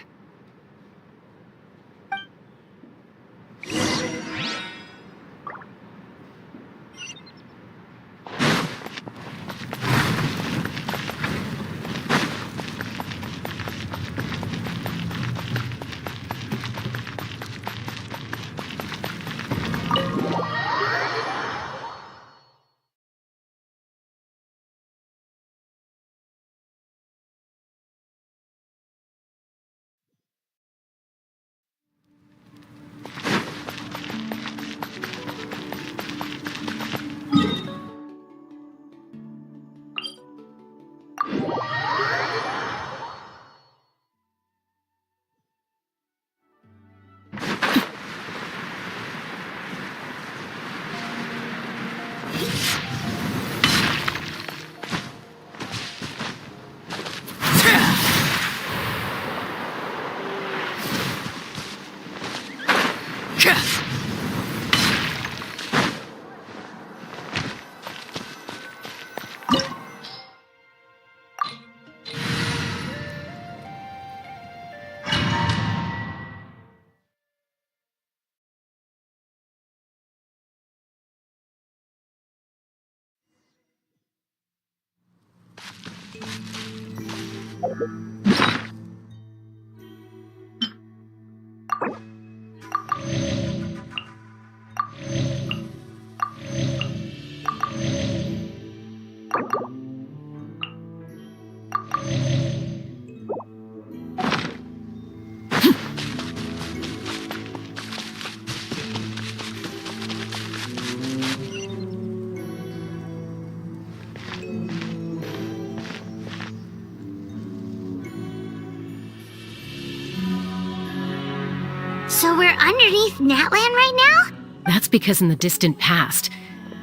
So we're underneath Natlan right now? That's because in the distant past,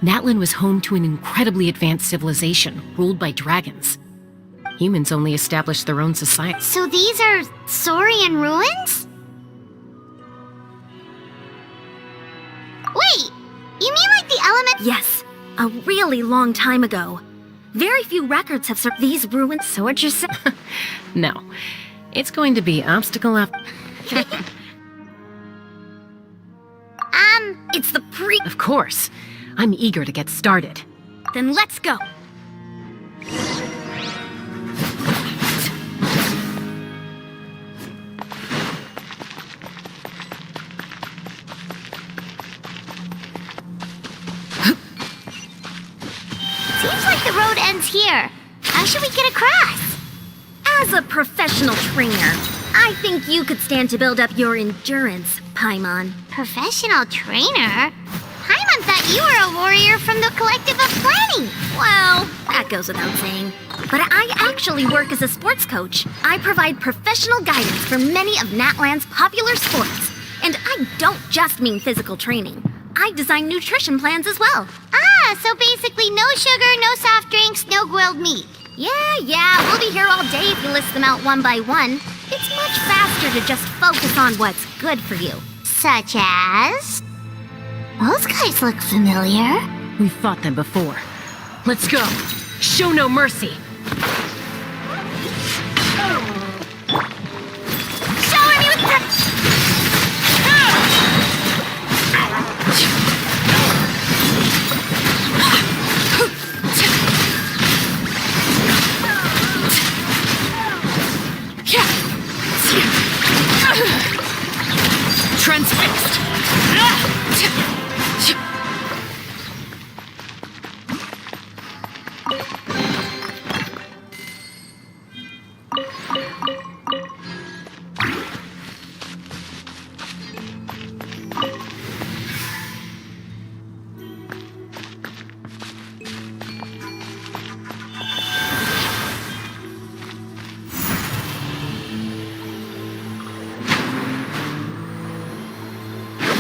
Natlan was home to an incredibly advanced civilization ruled by dragons. Humans only established their own society. So these are Saurian ruins? Wait! You mean like the element— Yes. A really long time ago. Very few records have served these ruins. So what you're saying? No. It's going to be obstacle after... It's the Of course. I'm eager to get started. Then let's go. Seems like the road ends here. How should we get across? As a professional trainer, I think you could stand to build up your endurance, Paimon. Professional trainer? Paimon thought you were a warrior from the Collective of Planning. Well, that goes without saying. But I actually work as a sports coach. I provide professional guidance for many of Natlan's popular sports. And I don't just mean physical training. I design nutrition plans as well. Ah, so basically no sugar, no soft drinks, no grilled meat. Yeah, we'll be here all day if you list them out one by one. It's much faster to just focus on what's good for you. Such as? Those guys look familiar. We've fought them before. Let's go. Show no mercy. Shower me with Transfixed.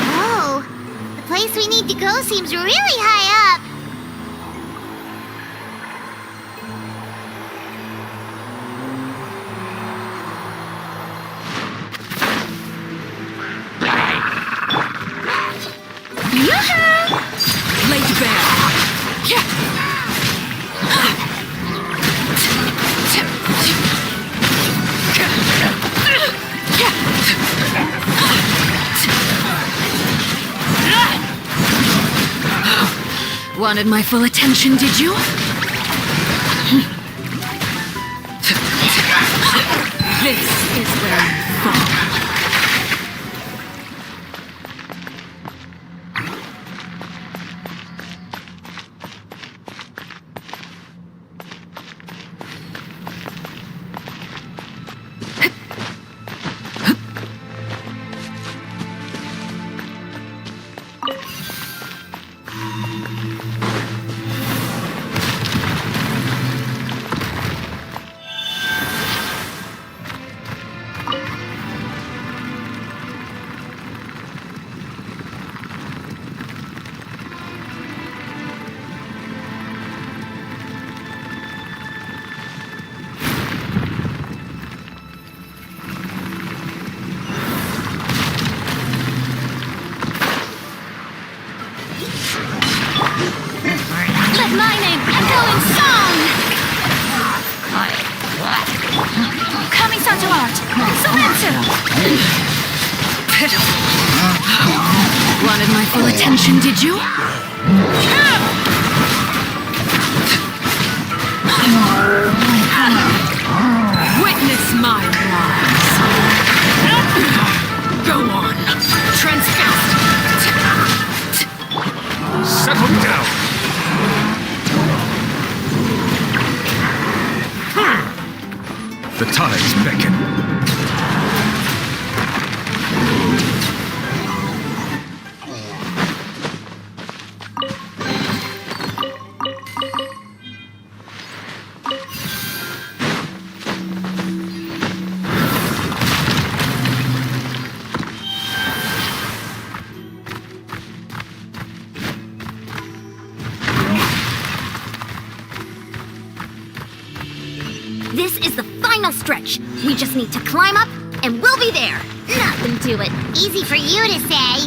Whoa! The place we need to go seems really high up. Laid bare. Wanted my full attention, did you? This is where you fall. Let my name echo in song! Coming sound to art! Sometsu! Pitiful. Wanted my full attention, did you? Witness my rise. Go on. Transfixed. Settle down. The tides beckon. This is the final stretch. We just need to climb up, and we'll be there. Nothing to it. Easy for you to say.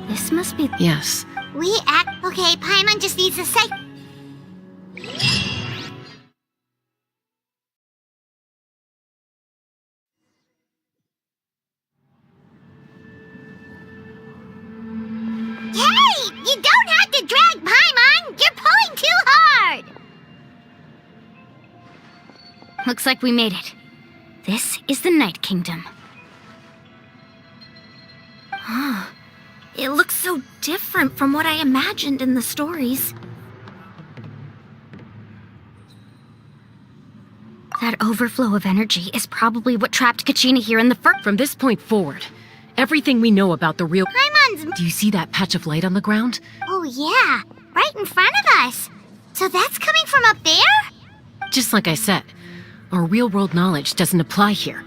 This must be... Yes. We act... Okay, Paimon just needs to say... Hey! You don't have to drag Paimon! You're pulling too hard! Looks like we made it. This is the Night Kingdom. Huh. It looks so different from what I imagined in the stories. That overflow of energy is probably what trapped Kachina here in the first... From this point forward, everything we know about the real... Paimon's... Do you see that patch of light on the ground? Oh yeah, right in front of us. So that's coming from up there? Just like I said, our real-world knowledge doesn't apply here.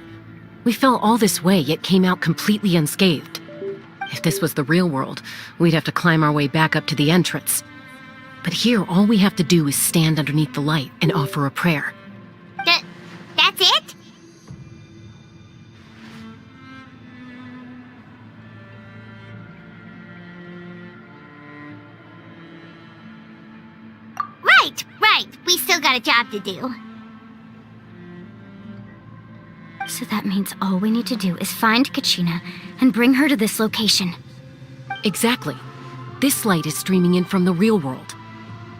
We fell all this way, yet came out completely unscathed. If this was the real world, we'd have to climb our way back up to the entrance. But here, all we have to do is stand underneath the light and offer a prayer. That's it? Right. We still got a job to do. So that means all we need to do is find Kachina and bring her to this location. Exactly. This light is streaming in from the real world.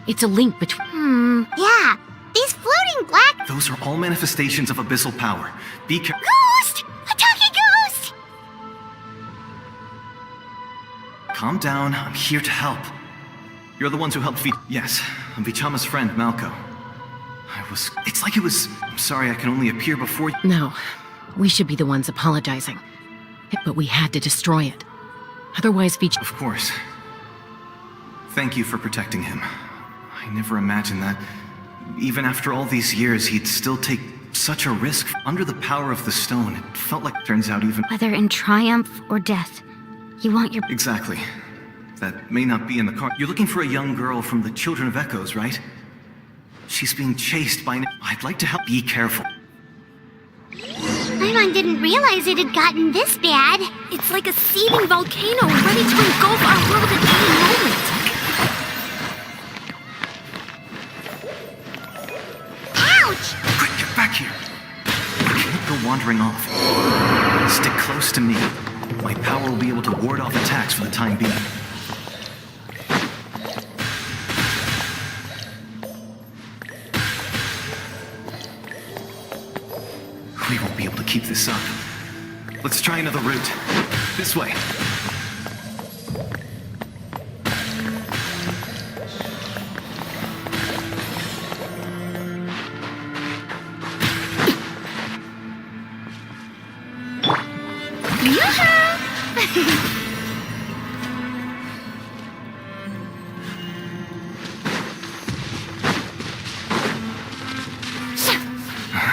It's a link between... Yeah. These floating black... Those are all manifestations of abyssal power. Be careful. Ghost! A talking ghost! Calm down. I'm here to help. You're the ones who helped Yes, I'm Vichama's friend, Malco. It's like it was... I'm sorry I can only appear before you. No. We should be the ones apologizing. But we had to destroy it. Otherwise, Of course. Thank you for protecting him. I never imagined that, even after all these years, he'd still take such a risk. Under the power of the stone, it felt like... Turns out even... Whether in triumph or death, you want your... Exactly. That may not be in the car. You're looking for a young girl from the Children of Echoes, right? She's being chased by... I'd like to help. Be careful. Paimon didn't realize it had gotten this bad. It's like a seething volcano ready to engulf our world at any moment. Ouch! Quick, get back here. You can't go wandering off. Stick close to me. My power will be able to ward off attacks for the time being. We won't be able to keep this up. Let's try another route. This way.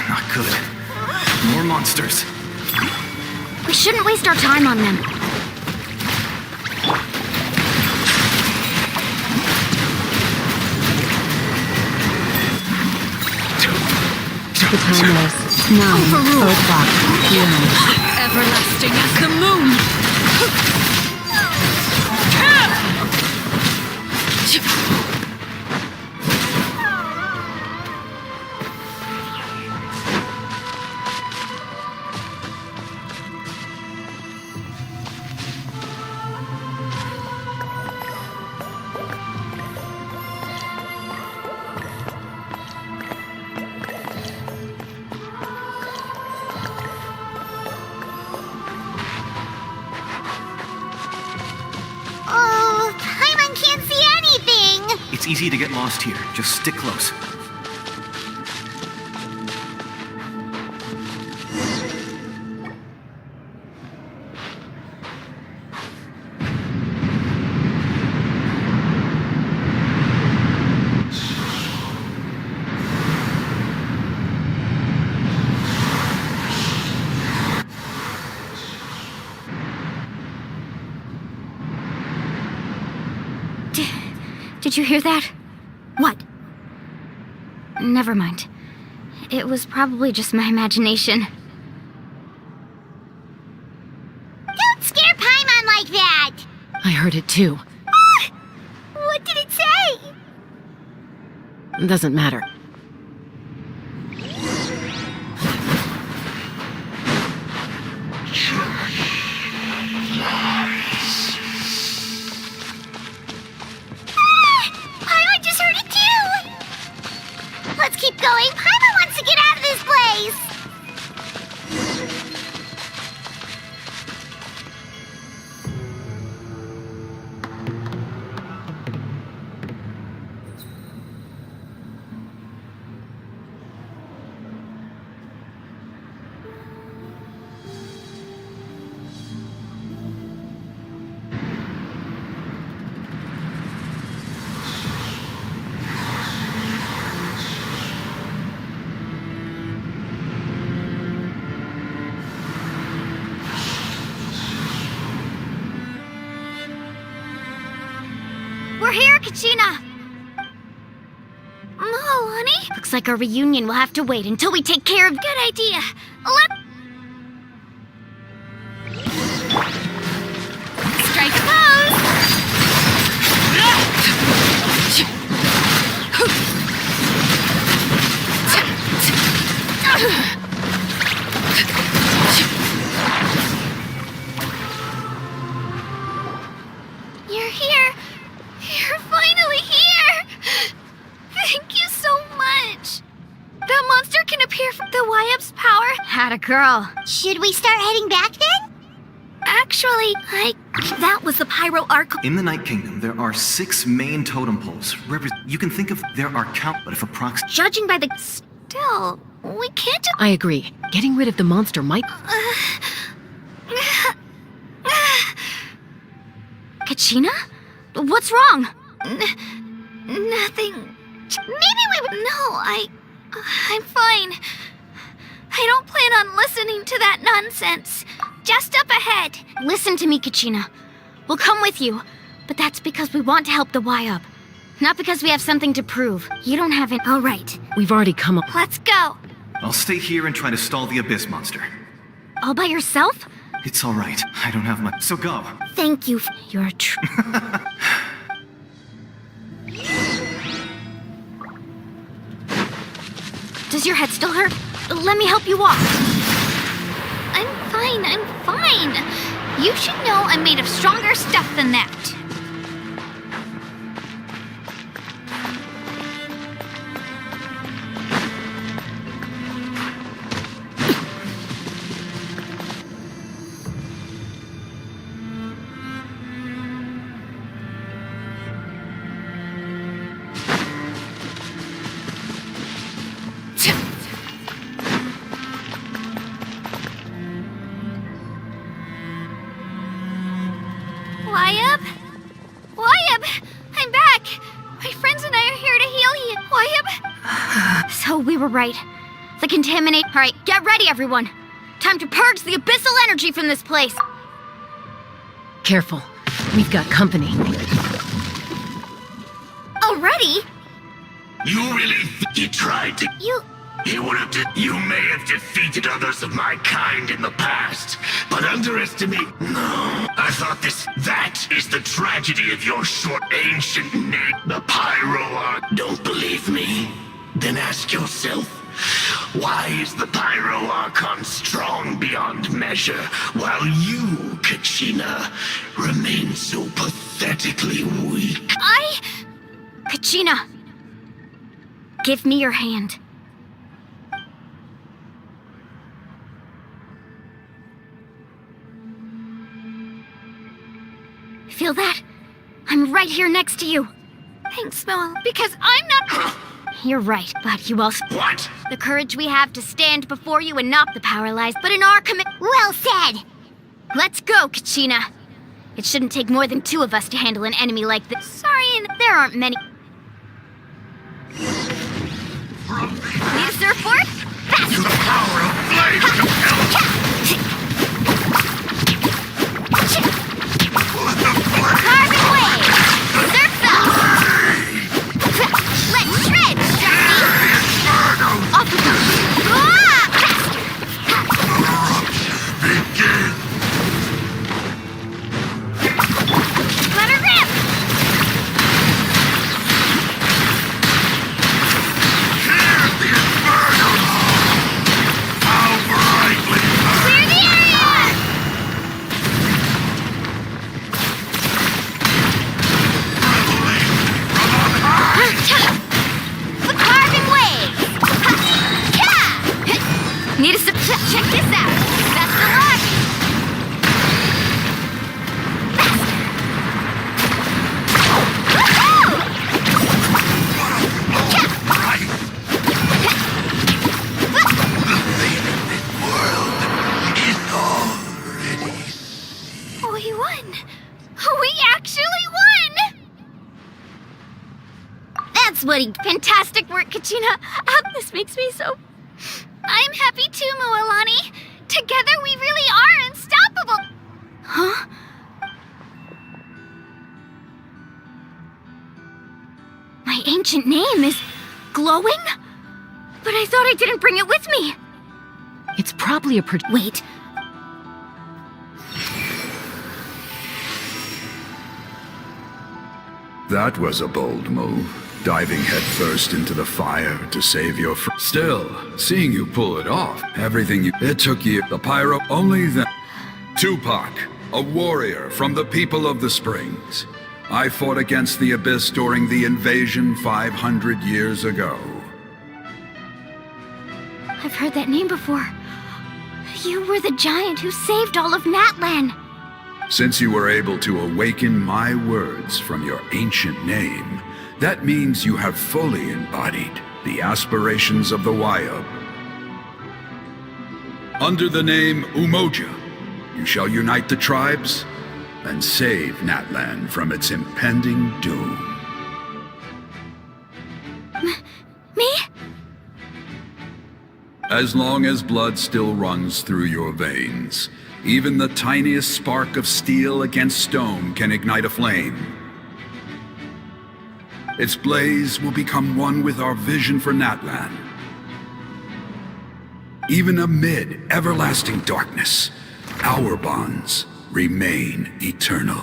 Not good. More monsters. We shouldn't waste our time on them. The time is 9:00. Everlasting as the moon. Oh, Paimon can't see anything! It's easy to get lost here. Just stick close. Did you hear that? What? Never mind. It was probably just my imagination. Don't scare Paimon like that! I heard it too. What did it say? Doesn't matter. Paimon just heard it too! Let's keep going. Paimon wants to get out of this place! We're here, Kachina! Honey? Looks like our reunion will have to wait until we take care of... Good idea. Strike a pose! You're here. You're finally here. Thank you so much. That monster can appear from the YF's power. Atta girl. Should we start heading back then? Actually, that was the Pyro Arc. In the Night Kingdom, there are 6 main totem poles. You can think of there are count, but if approximately... Judging by the... Still, we can't... I agree. Getting rid of the monster might... Kachina? What's wrong? Nothing. Maybe we would... No, I'm fine. I don't plan on listening to that nonsense. Just up ahead. Listen to me, Kachina. We'll come with you, but that's because we want to help the Y-Up. Not because we have something to prove. You don't have it. All right. We've already come up... Let's go. I'll stay here and try to stall the Abyss monster. All by yourself? It's all right. I don't have much. So go. Thank you. You're a true... Does your head still hurt? Let me help you walk. I'm fine. You should know I'm made of stronger stuff than that. YF! I'm back! My friends and I are here to heal you. YF! So we were right. The contaminate... Alright, get ready, everyone. Time to purge the abyssal energy from this place. Careful. We've got company. Already? You really think you tried to... You may have defeated others of my kind in the past, but underestimate... No, I thought that is the tragedy of your short ancient name, the Pyro Arc. Don't believe me? Then ask yourself, why is the Pyro Archon strong beyond measure, while you, Kachina, remain so pathetically weak? Kachina, give me your hand. Feel that? I'm right here next to you. Thanks, Moa, because I'm not... You're right, but you also... What? The courage we have to stand before you and not the paralyzed, but in our Well said! Let's go, Kachina. It shouldn't take more than 2 of us to handle an enemy like this. Sorry, and there aren't many... Need a surfboard? Fast! The power of flame Carbon wave! Surf up! Let's shred, Justy! Off we go! Begin! Let her rip! Hear the inferno! How brightly burn! Clear the area! The carbon wave! Need a check this out! Best of luck! We won! We actually won! That's fantastic work, Kachina. This makes me so... I'm happy too, Moalani. Together we really are unstoppable. Huh? ancient name is glowing? But I thought I didn't bring it with me. It's probably a Wait. That was a bold move, diving headfirst into the fire to save your friend. Still, seeing you pull it off, it took you, the pyro, only then. Tupac, a warrior from the people of the Springs. I fought against the Abyss during the invasion 500 years ago. I've heard that name before. You were the giant who saved all of Natlan. Since you were able to awaken my words from your ancient name, that means you have fully embodied the aspirations of the Wayab. Under the name Umoja, you shall unite the tribes and save Natlan from its impending doom. Me? As long as blood still runs through your veins, even the tiniest spark of steel against stone can ignite a flame. Its blaze will become one with our vision for Natlan. Even amid everlasting darkness, our bonds remain eternal.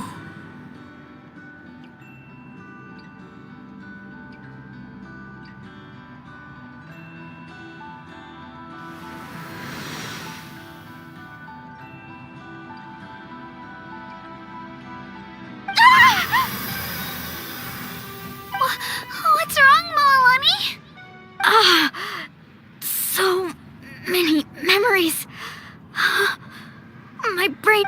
What's wrong, Moalani? So many memories. My brain...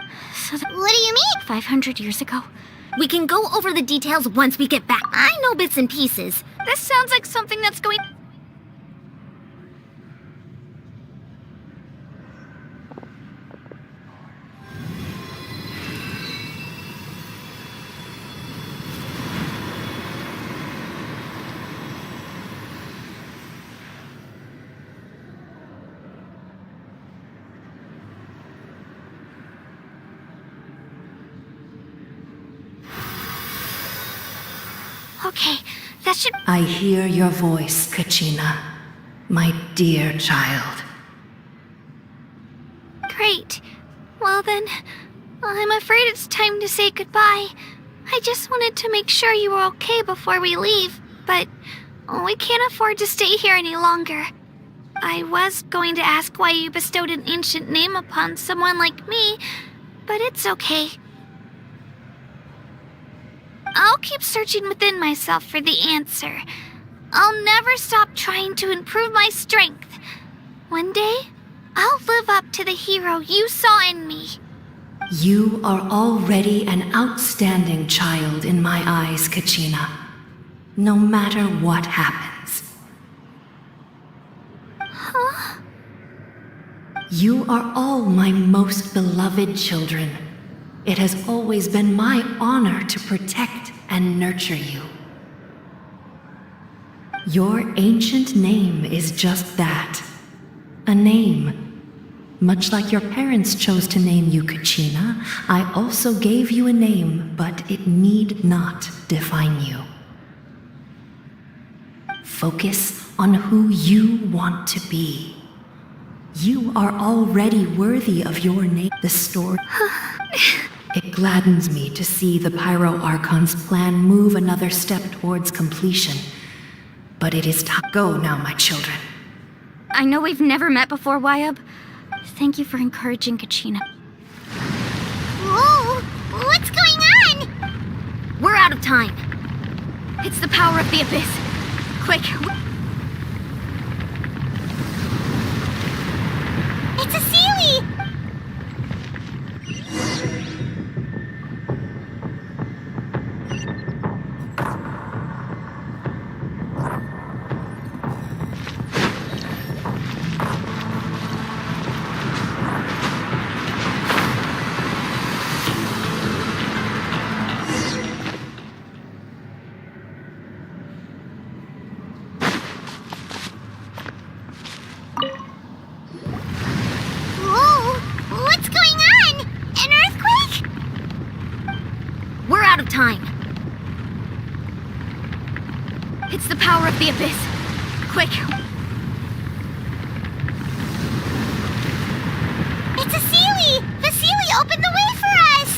What do you mean? 500 years ago. We can go over the details once we get back. I know bits and pieces. This sounds like something that's going... Okay, that should... I hear your voice, Kachina, my dear child. Great. Well then, I'm afraid it's time to say goodbye. I just wanted to make sure you were okay before we leave, but we can't afford to stay here any longer. I was going to ask why you bestowed an ancient name upon someone like me, but it's okay. I'll keep searching within myself for the answer. I'll never stop trying to improve my strength. One day, I'll live up to the hero you saw in me. You are already an outstanding child in my eyes, Kachina. No matter what happens. Huh? You are all my most beloved children. It has always been my honor to protect and nurture you. Your ancient name is just that. A name. Much like your parents chose to name you Kachina, I also gave you a name, but it need not define you. Focus on who you want to be. You are already worthy of your name. The story... It gladdens me to see the Pyro Archon's plan move another step towards completion. But it is time. Go now, my children. I know we've never met before, Wayab. Thank you for encouraging Kachina. Whoa! What's going on? We're out of time. It's the power of the Abyss. Quick. It's a Sealy! It's the power of the abyss. Quick! It's a Sealy! The Sealy opened the way for us!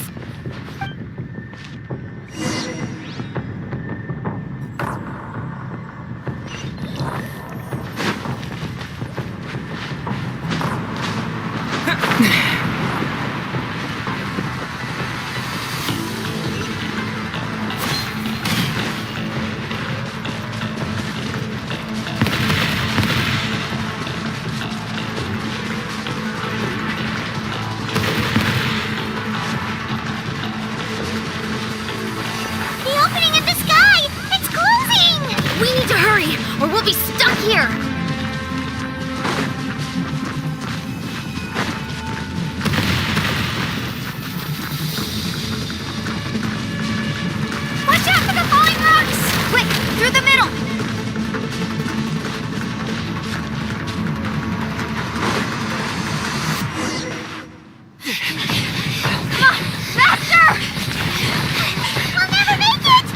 Or we'll be stuck here! Watch out for the falling rocks! Quick, through the middle! Come on, faster! We'll never make it!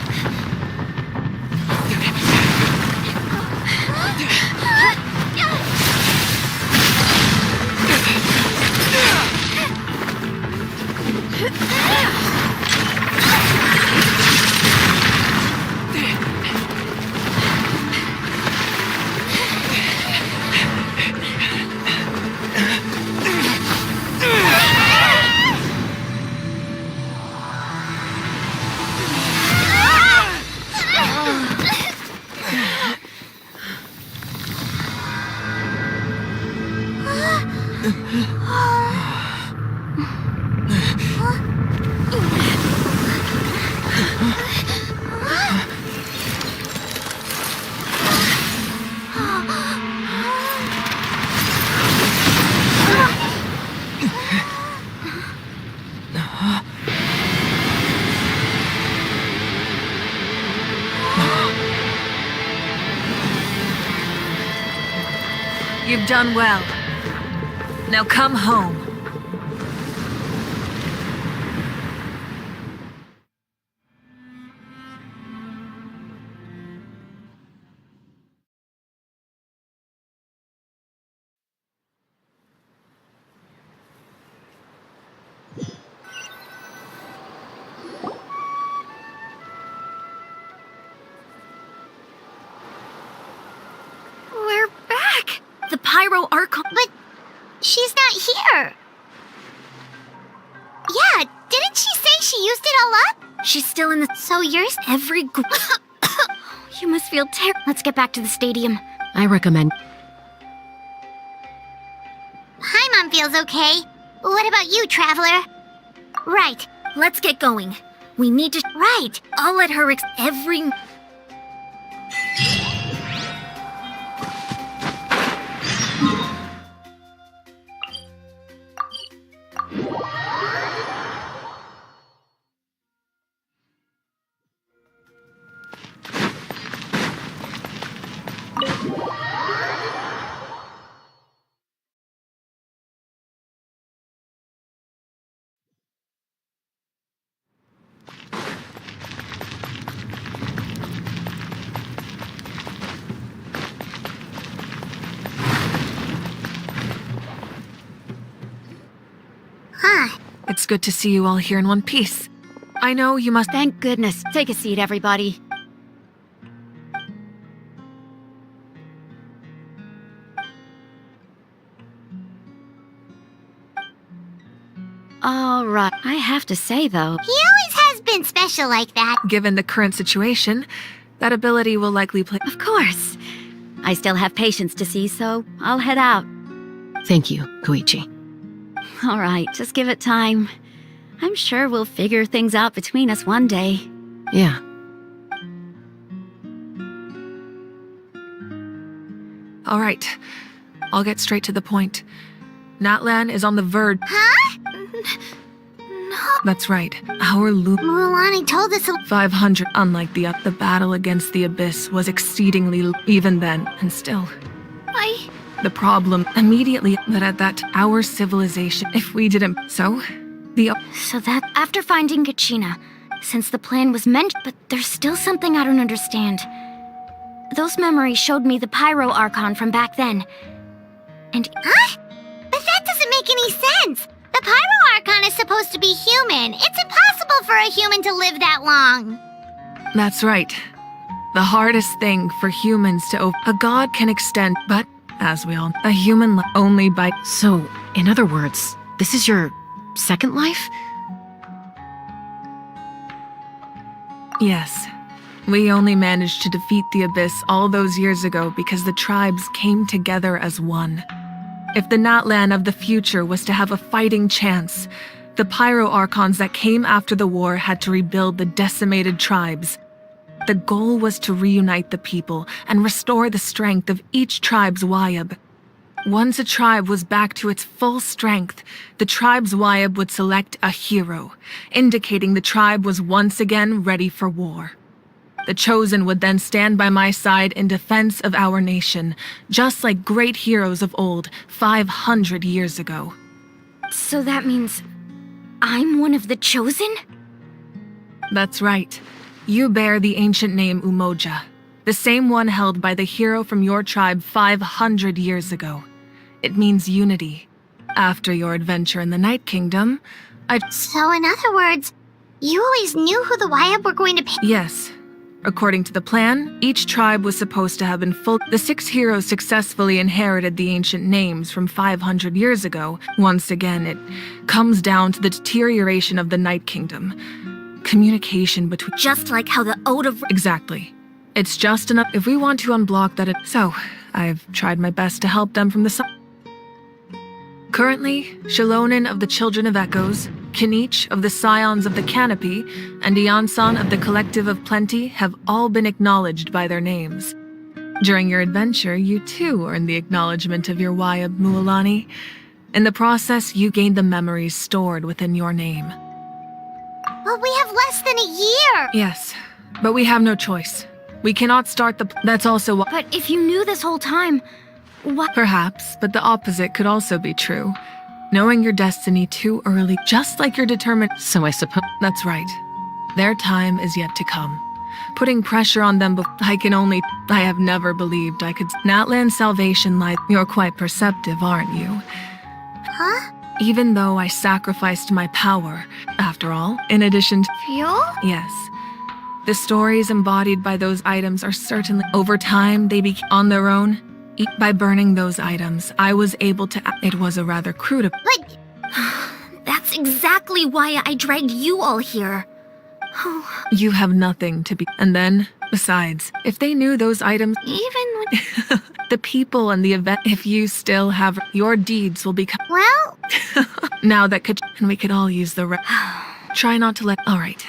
You've done well. Now come home. We're back! The Pyro Archon. But she's not here. Yeah, didn't she say she used it all up? She's still in the... So yours? Every... You must feel terrible. Let's get back to the stadium. I recommend... Paimon feels okay. What about you, Traveler? Right. Let's get going. We need to... Right. I'll let her every... Huh. It's good to see you all here in one piece. I know you must... Thank goodness. Take a seat, everybody. All right. I have to say, though... He always has been special like that. Given the current situation, that ability will likely play... Of course. I still have patients to see, so I'll head out. Thank you, Koichi. All right, just give it time. I'm sure we'll figure things out between us one day. Yeah. All right. I'll get straight to the point. Natlan is on the verge... Huh? No. That's right. Our Mulani told us... 500, unlike the battle against the Abyss was exceedingly even then, and still. The problem immediately that at that our civilization, if we didn't... So that after finding Kachina, since the plan was meant, but there's still something I don't understand. Those memories showed me the Pyro Archon from back then. And... Huh? But that doesn't make any sense! The Pyro Archon is supposed to be human. It's impossible for a human to live that long. That's right. The hardest thing for humans to a god can extend, but, as we all a human only by... So, in other words, this is your second life? Yes. We only managed to defeat the Abyss all those years ago because the tribes came together as one. If the Natlan of the future was to have a fighting chance, the Pyro Archons that came after the war had to rebuild the decimated tribes. The goal was to reunite the people and restore the strength of each tribe's Wayab. Once a tribe was back to its full strength, the tribe's Wayab would select a hero, indicating the tribe was once again ready for war. The Chosen would then stand by my side in defense of our nation, just like great heroes of old, 500 years ago. So that means I'm one of the Chosen? That's right. You bear the ancient name Umoja, the same one held by the hero from your tribe 500 years ago. It means unity. After your adventure in the Night Kingdom, So in other words, you always knew who the Wayab were going to pick? Yes. According to the plan, each tribe was supposed to have been full. The 6 heroes successfully inherited the ancient names from 500 years ago. Once again, it comes down to the deterioration of the Night Kingdom. Communication between... Just like how the Ode of... Exactly. It's just enough if we want to unblock that. So, I've tried my best to help them from the sun. Currently, Shalonin of the Children of Echoes, Kinich of the Scions of the Canopy, and Iansan of the Collective of Plenty have all been acknowledged by their names. During your adventure, you too earned the acknowledgement of your Wayab Mualani. In the process, you gained the memories stored within your name. But we have less than a year! Yes, but we have no choice. We cannot start the... That's also why... But if you knew this whole time, what... Perhaps, but the opposite could also be true. Knowing your destiny too early, just like you're determined... So I suppose... That's right. Their time is yet to come. Putting pressure on them I have never believed I could... Natlan's salvation lies... You're quite perceptive, aren't you? Huh? Even though I sacrificed my power, after all, in addition to... Fuel? Yes. The stories embodied by those items are certainly... Over time, they became on their own. By burning those items, I was able to... It was a rather crude... But... That's exactly why I dragged you all here. You have nothing to be... And then, besides, if they knew those items... Even when... the people and the event... If you still have... Your deeds will become... Well... Now that could... And we could all use the... Try not to let... All right.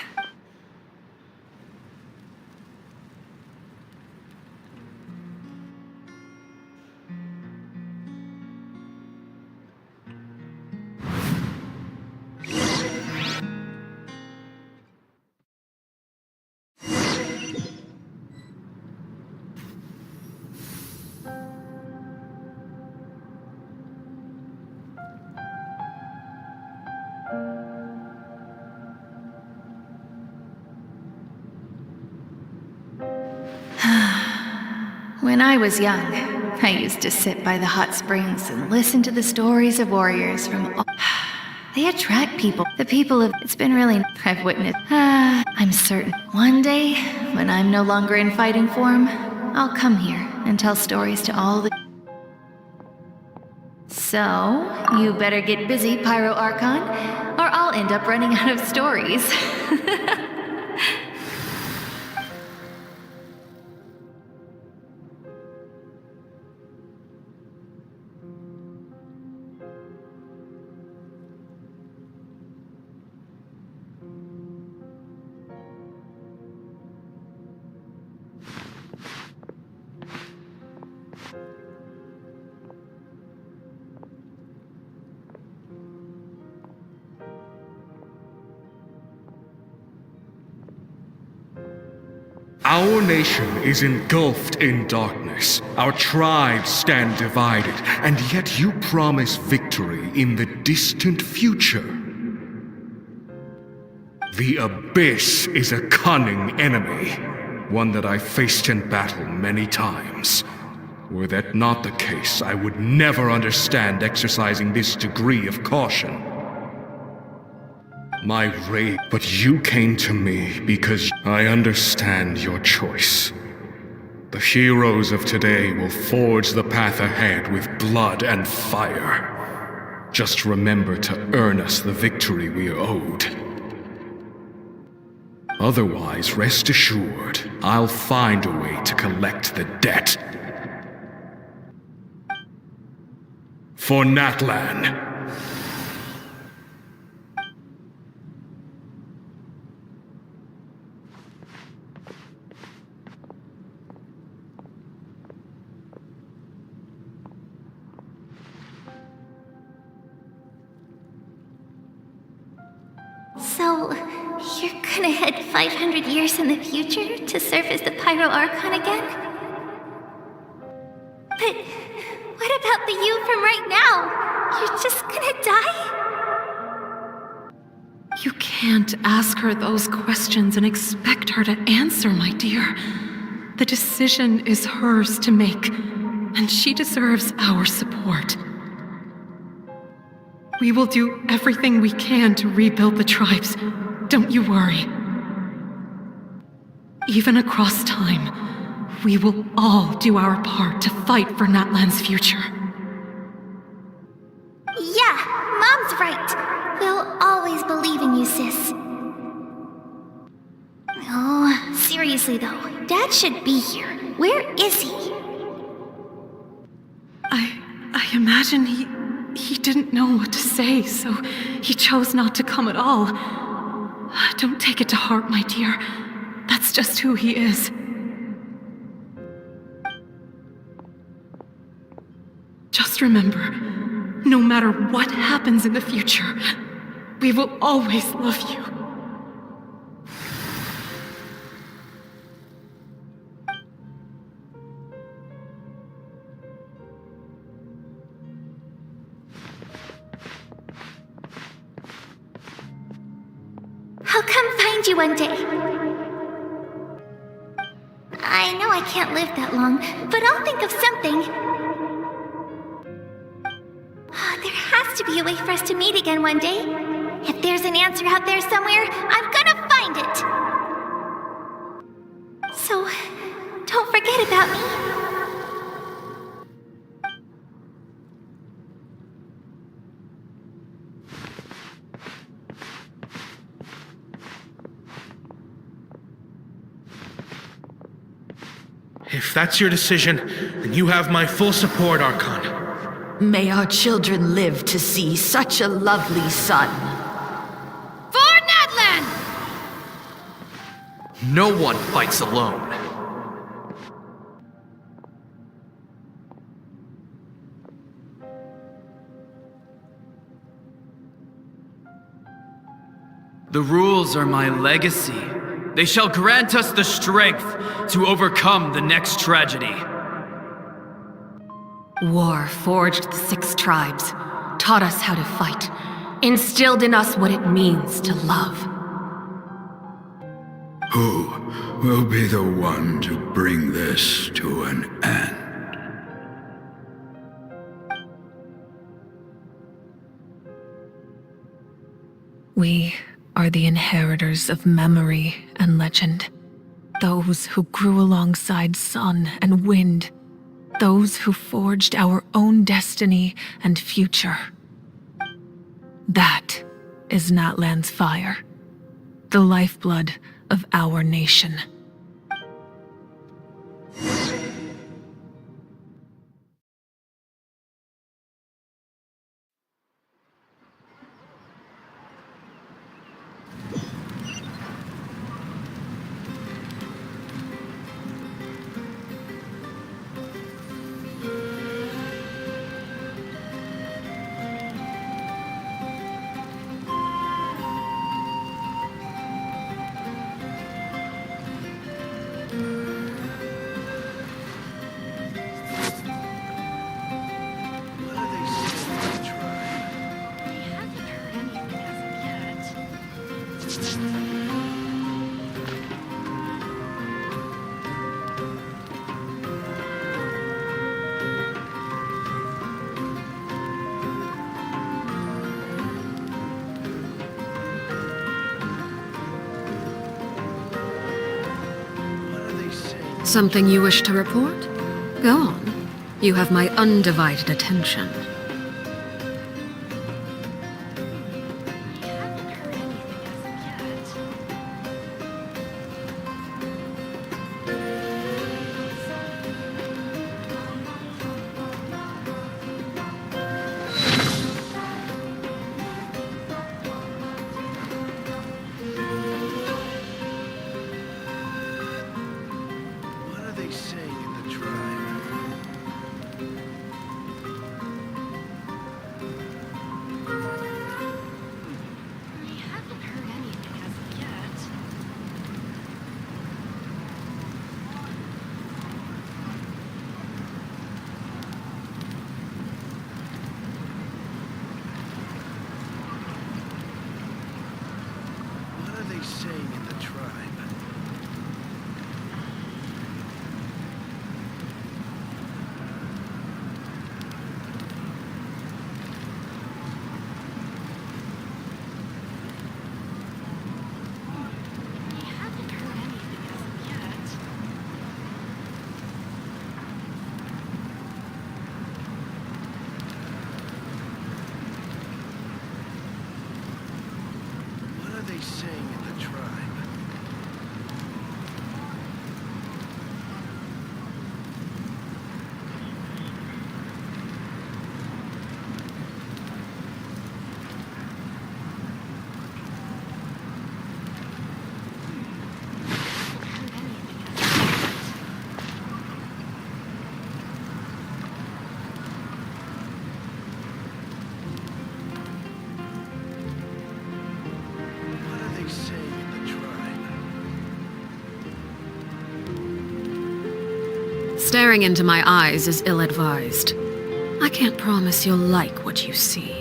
When I was young, I used to sit by the hot springs and listen to the stories of warriors from all... They attract people. The people of... It's been really... I've witnessed... I'm certain one day, when I'm no longer in fighting form, I'll come here and tell stories to all the... So, you better get busy, Pyro Archon, or I'll end up running out of stories. Our nation is engulfed in darkness. Our tribes stand divided, and yet you promise victory in the distant future. The Abyss is a cunning enemy. one that I faced in battle many times. Were that not the case, I would never understand exercising this degree of caution. My rage, but you came to me because I understand your choice. The heroes of today will forge the path ahead with blood and fire. Just remember to earn us the victory we are owed. Otherwise, rest assured, I'll find a way to collect the debt. For Natlan. So, you're gonna head 500 years in the future to serve as the Pyro Archon again? But what about the you from right now? You're just gonna die? You can't ask her those questions and expect her to answer, my dear. The decision is hers to make, and she deserves our support. We will do everything we can to rebuild the tribes. Don't you worry. Even across time, we will all do our part to fight for Natlan's future. Yeah, Mom's right. We'll always believe in you, sis. Oh, seriously though, Dad should be here. Where is he? I imagine he didn't know what to say, so he chose not to come at all. Don't take it to heart, my dear. That's just who he is. Just remember, no matter what happens in the future, we will always love you. I'll come find you one day. I know I can't live that long, but I'll think of something. There has to be a way for us to meet again one day. If there's an answer out there somewhere, I'm gonna find it. So, don't forget about me. If that's your decision, then you have my full support, Archon. May our children live to see such a lovely son. For Natlan! No one fights alone. The rules are my legacy. They shall grant us the strength to overcome the next tragedy. War forged the 6 tribes, taught us how to fight, instilled in us what it means to love. Who will be the one to bring this to an end? We are the inheritors of memory and legend. Those who grew alongside sun and wind. Those who forged our own destiny and future. That is Natlan's fire. The lifeblood of our nation. Something you wish to report? Go on. You have my undivided attention. Staring into my eyes is ill-advised. I can't promise you'll like what you see.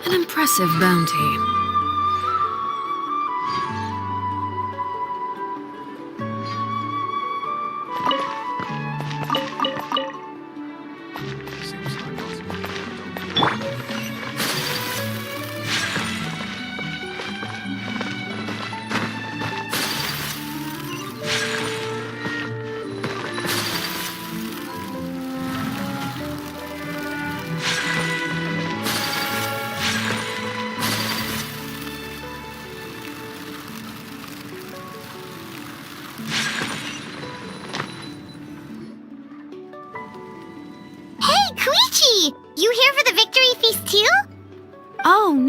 An impressive bounty.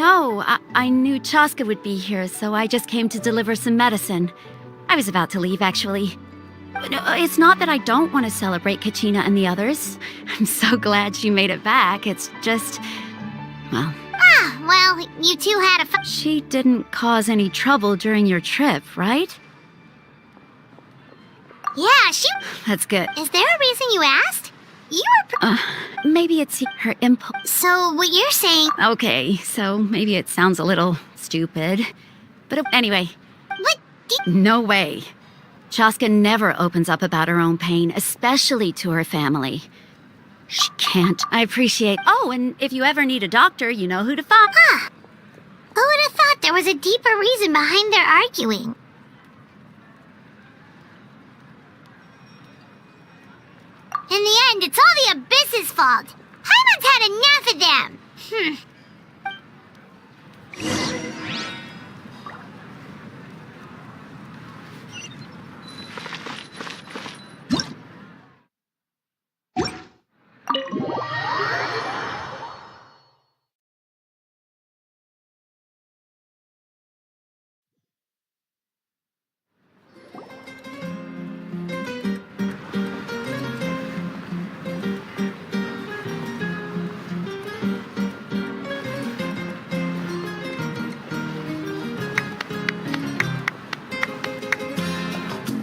no. I knew Chaska would be here, so I just came to deliver some medicine. I was about to leave, actually. No, it's not that I don't want to celebrate Kachina and the others. I'm so glad she made it back. It's just... well... Ah, well, you two had a fun... She didn't cause any trouble during your trip, right? Yeah, she... That's good. Is there a reason you asked? You were... Maybe it's her impulse. So, what you're saying... Okay, so maybe it sounds a little stupid. But anyway... What? No way. Chaska never opens up about her own pain, especially to her family. She can't. I appreciate... Oh, and if you ever need a doctor, you know who to find. Huh. Who would have thought there was a deeper reason behind their arguing? In the end, it's all the Abyss's fault. Paimon's had enough of them.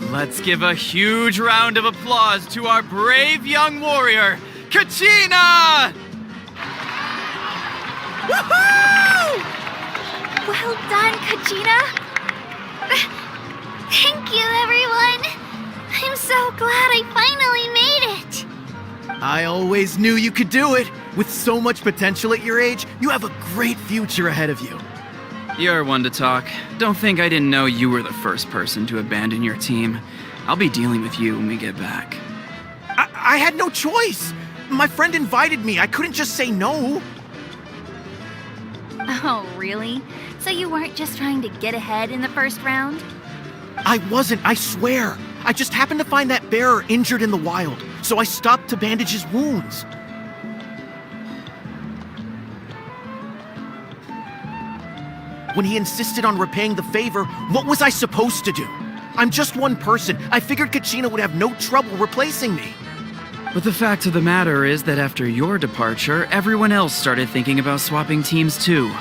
Let's give a huge round of applause to our brave young warrior, Kachina! Woohoo! Well done, Kachina. Thank you, everyone. I'm so glad I finally made it. I always knew you could do it. With so much potential at your age, you have a great future ahead of you. You're one to talk. Don't think I didn't know you were the first person to abandon your team. I'll be dealing with you when we get back. I had no choice. My friend invited me. I couldn't just say no. Oh, really? So you weren't just trying to get ahead in the first round? I wasn't, I swear. I just happened to find that bearer injured in the wild, so I stopped to bandage his wounds. When he insisted on repaying the favor, what was I supposed to do? I'm just one person. I figured Kachina would have no trouble replacing me. But the fact of the matter is that after your departure, everyone else started thinking about swapping teams too.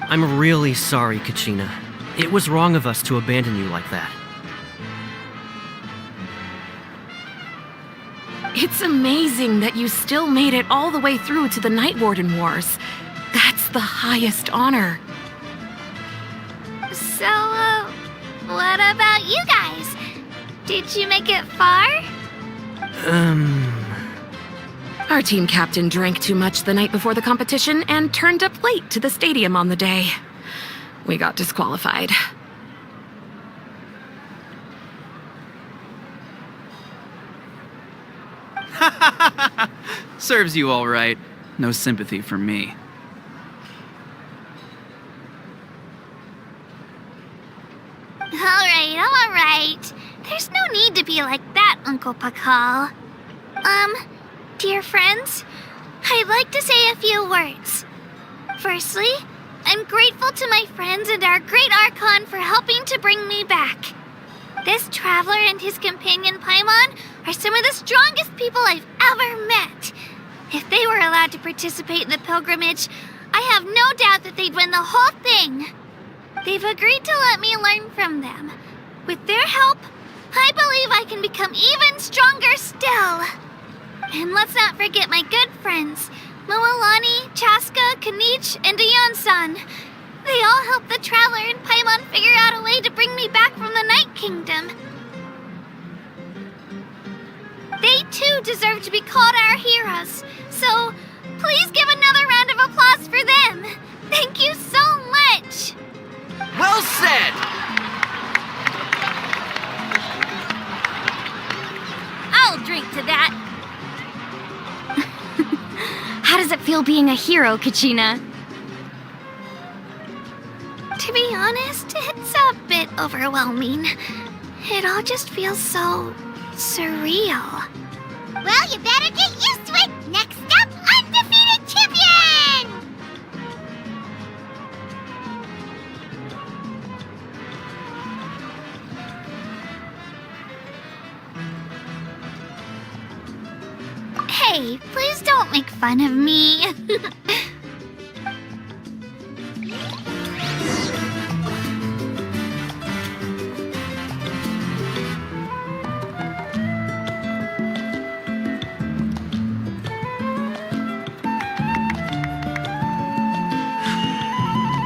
I'm really sorry, Kachina. It was wrong of us to abandon you like that. It's amazing that you still made it all the way through to the Night Warden Wars. That's the highest honor. So, what about you guys? Did you make it far? Our team captain drank too much the night before the competition and turned up late to the stadium on the day. We got disqualified. Serves you all right. No sympathy from me. All right. There's no need to be like that, Uncle Pakal. Dear friends, I'd like to say a few words. Firstly, I'm grateful to my friends and our great Archon for helping to bring me back. This traveler and his companion Paimon are some of the strongest people I've ever met. If they were allowed to participate in the pilgrimage, I have no doubt that they'd win the whole thing. They've agreed to let me learn from them. With their help, I believe I can become even stronger still. And let's not forget my good friends, Moalani, Chaska, Kanich, and Yuan-san. They all helped the Traveler and Paimon figure out a way to bring me back from the Night Kingdom. They too deserve to be called our heroes, so please give another round of applause for them. Thank you so much. Well said! I'll drink to that. How does it feel being a hero, Kachina? To be honest, it's a bit overwhelming. It all just feels so surreal. Well, you better get used to it. Next up, undefeated champion! Hey, please don't make fun of me.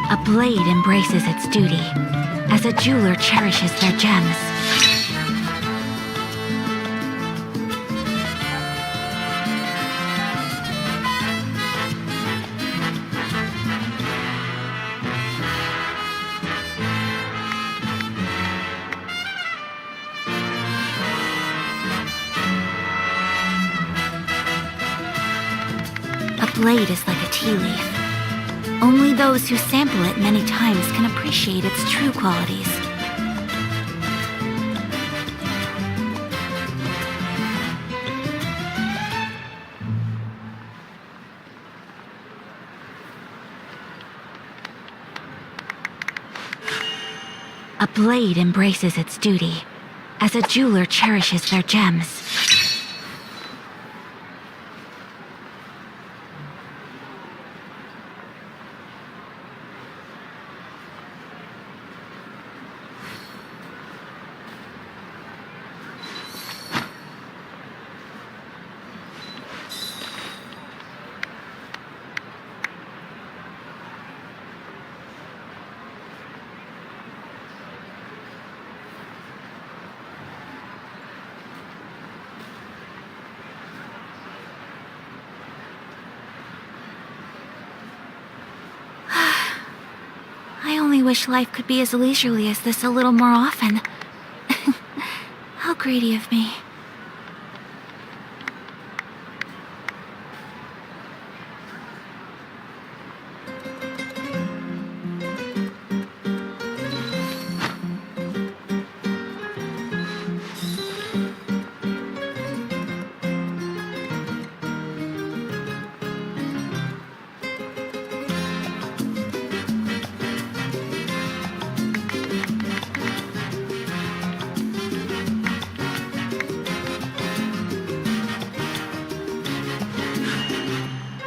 A blade embraces its duty, as a jeweler cherishes their gems. A blade is like a tea leaf. Only those who sample it many times can appreciate its true qualities. A blade embraces its duty, as a jeweler cherishes their gems. I only wish life could be as leisurely as this a little more often. How greedy of me.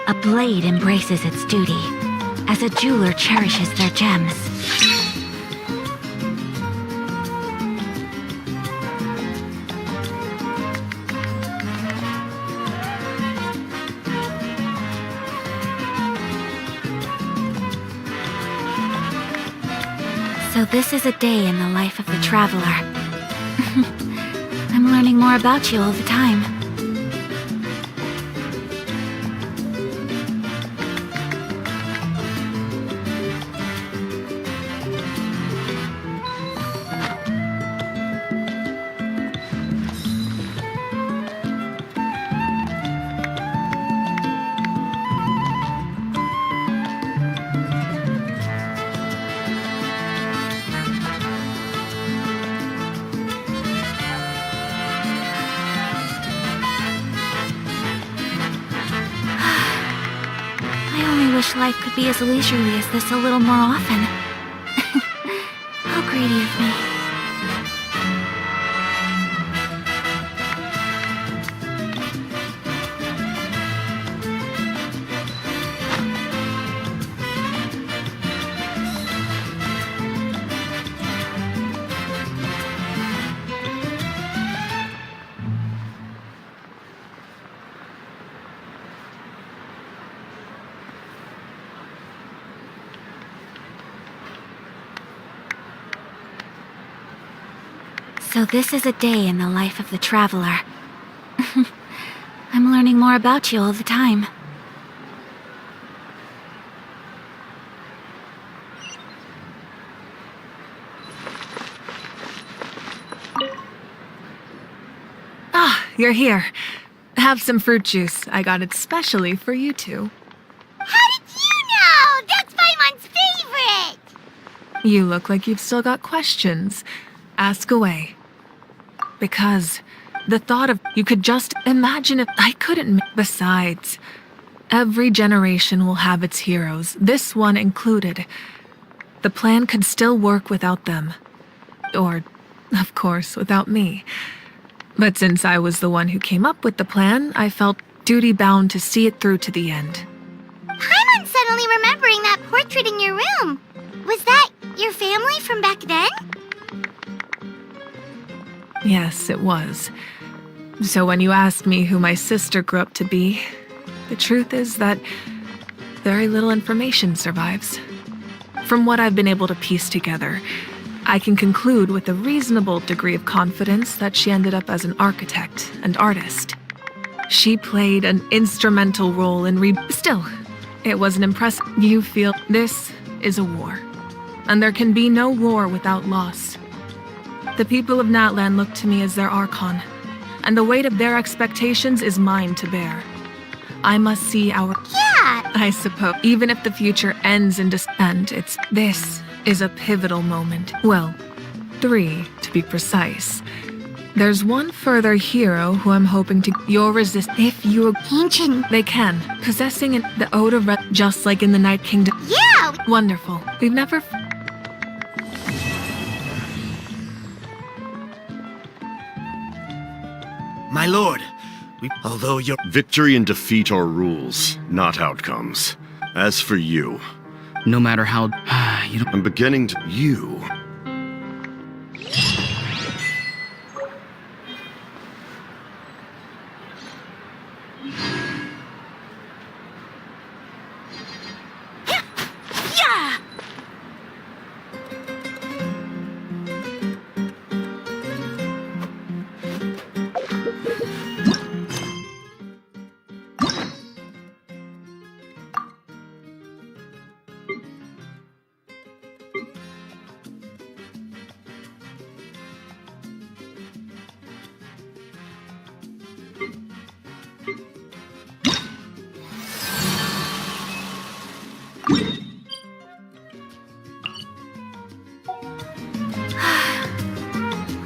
A blade embraces its duty, as a jeweler cherishes their gems. So this is a day in the life of the traveler. I'm learning more about you all the time. I wish life could be as leisurely as this a little more often. How greedy of me. So this is a day in the life of the traveler. I'm learning more about you all the time. Ah, you're here. Have some fruit juice. I got it specially for you two. How did you know? That's Paimon's favorite! You look like you've still got questions. Ask away. Because the thought of you could just imagine if I couldn't. Besides, every generation will have its heroes, this one included. The plan could still work without them. Or, of course, without me. But since I was the one who came up with the plan, I felt duty-bound to see it through to the end. Paimon's suddenly remembering that portrait in your room. Was that your family from back then? Yes, it was. So when you asked me who my sister grew up to be, the truth is that very little information survives. From what I've been able to piece together, I can conclude with a reasonable degree of confidence that she ended up as an architect and artist. She played an instrumental role in Still, it was an impressive. You feel this is a war, and there can be no war without loss. The people of Natlan look to me as their archon, and the weight of their expectations is mine to bear. I must see our... Yeah! I suppose. Even if the future ends in this is a pivotal moment. Well, 3, to be precise. There's one further hero who I'm hoping to... Your resist... If you're... Ancient... They can. Possessing the Ode of just like in the Night Kingdom. Yeah! Wonderful. We've never... My lord, although your... Victory and defeat are rules, not outcomes. As for you... No matter how... I'm beginning to... You... Yeah!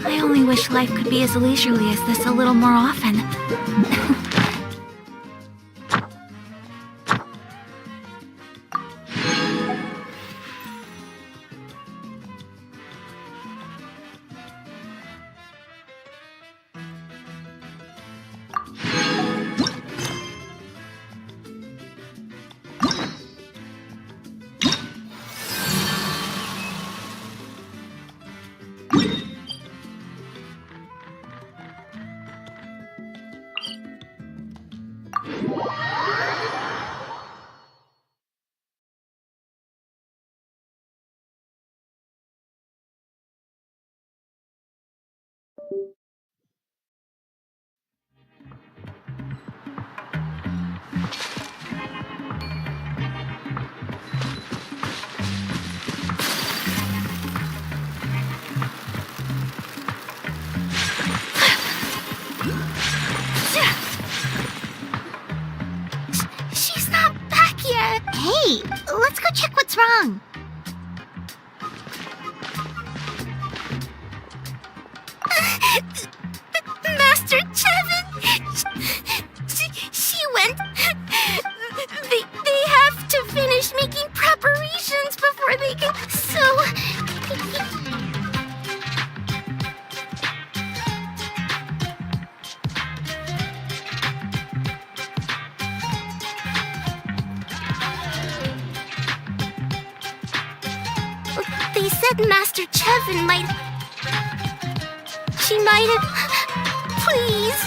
I only wish life could be as leisurely as this a little more often. She's not back yet. Hey, let's go check what's wrong. Master Chevin! She went... They have to finish making preparations before they can... So... They said Master Chevin might... She might have... Please...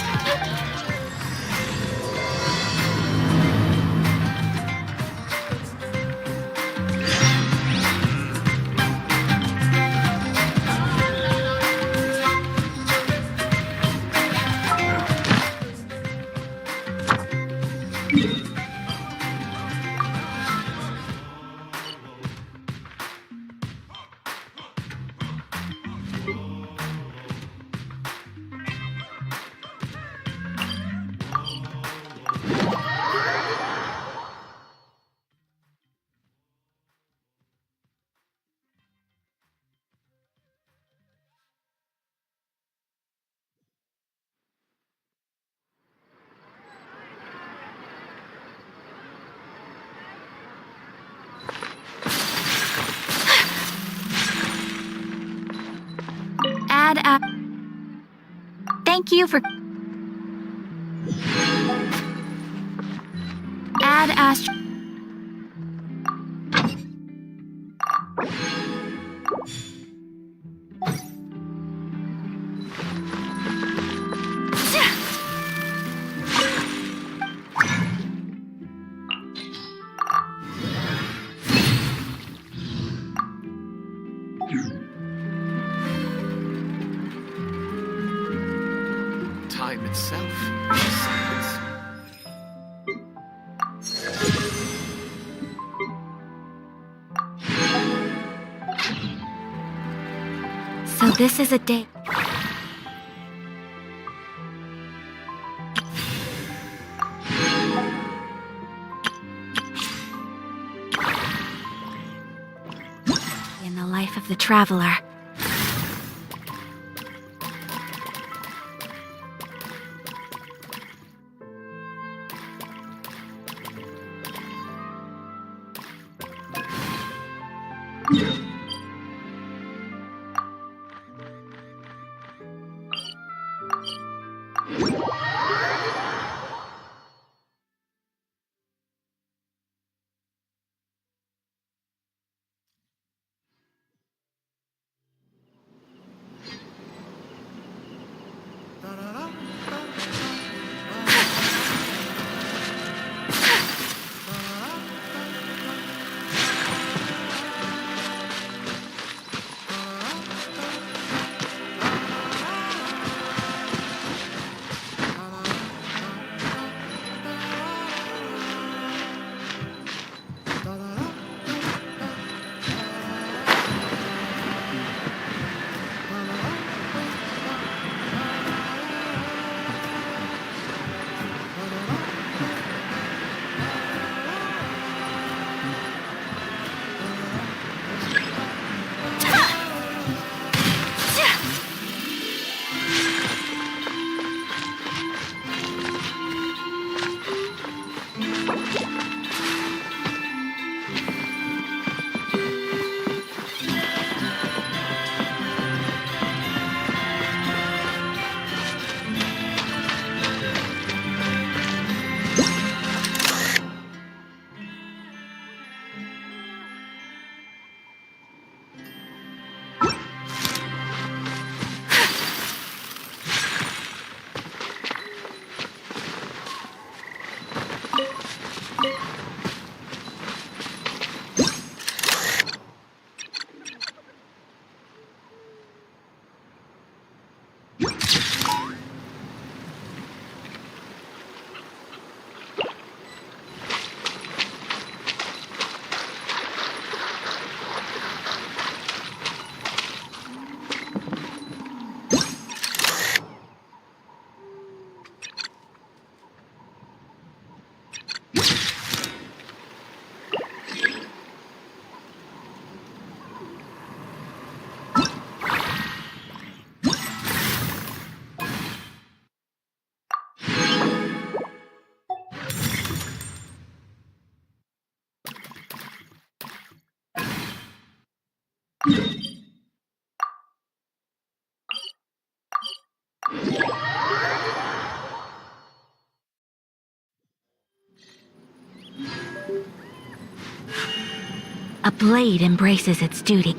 Thank you for... Dad asked... Time itself. Silence. So this is a day... in the life of the traveler. A blade embraces its duty.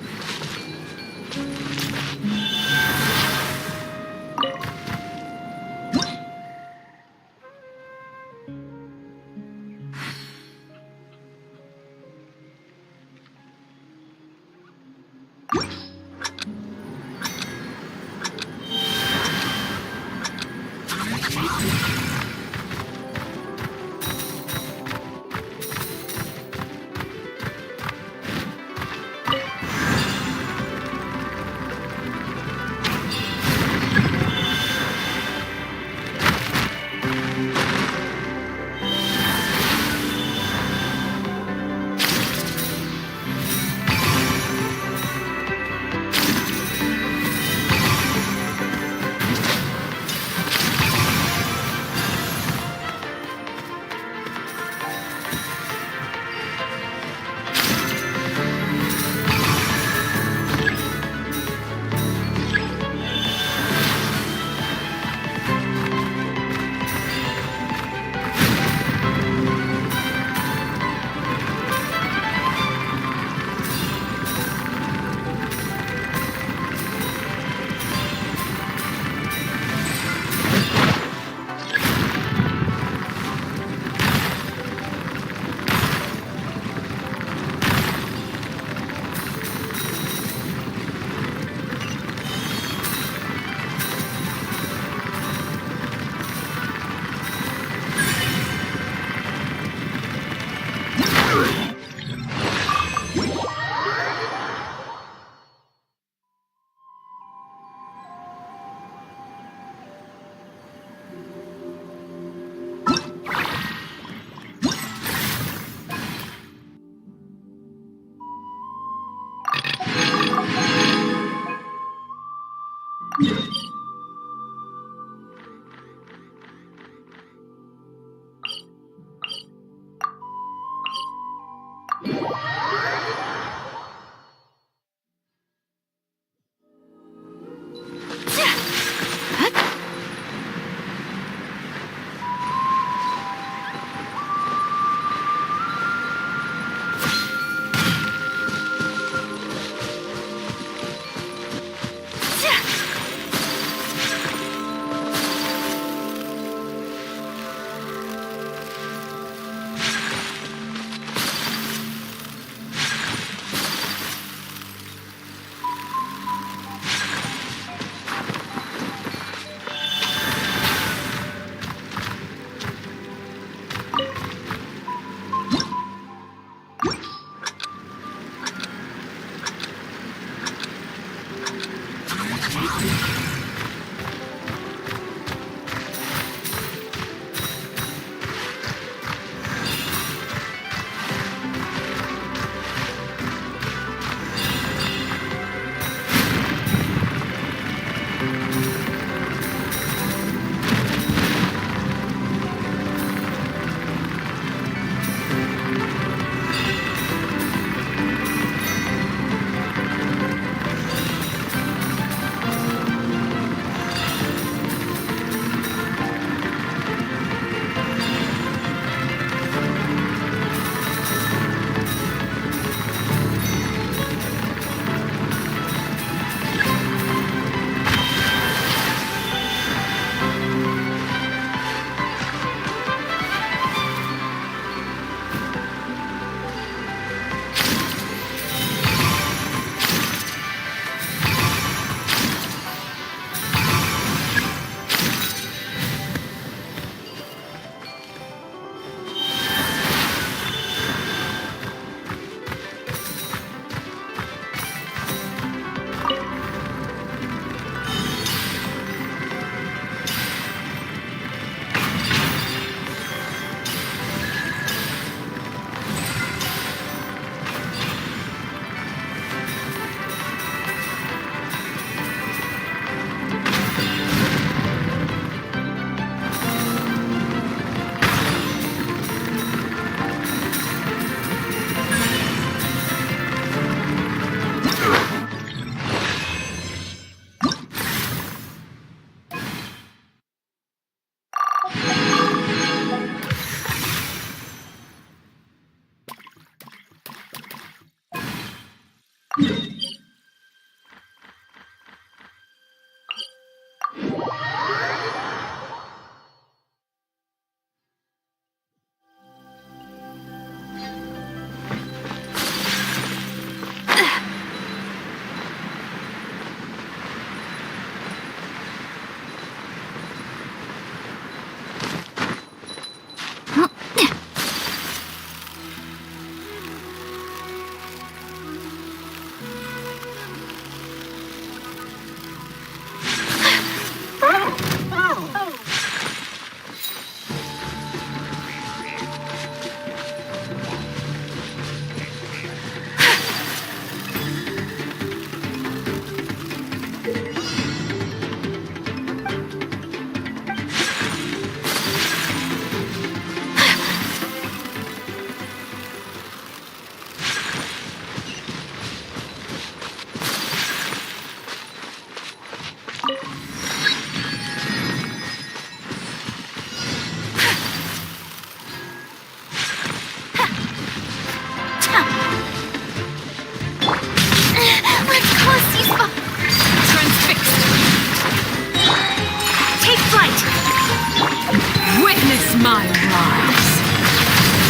My rise.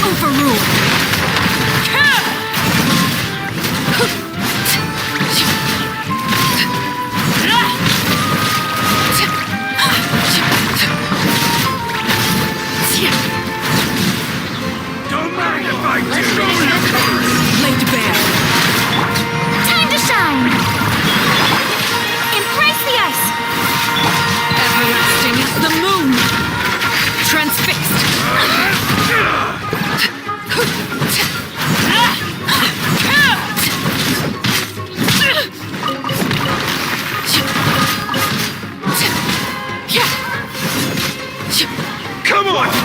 Overruled. Don't mind if I do. Laid bare. Time to shine! Embrace the ice! Everlasting as the moon. Transfixed.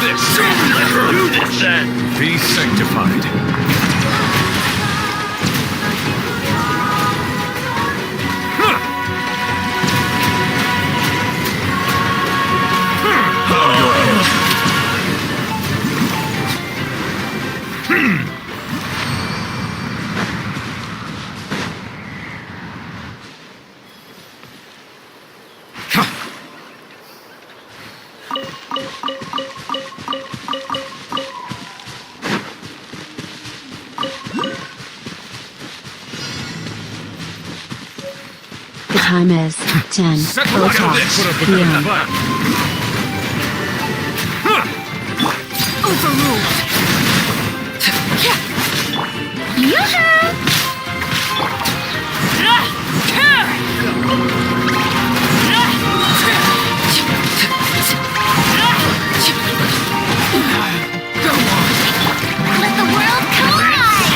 this! Let's do this then! Be sanctified. Bow your head. The time is 10:00 p.m. Overruled. Go on. Let the world collide.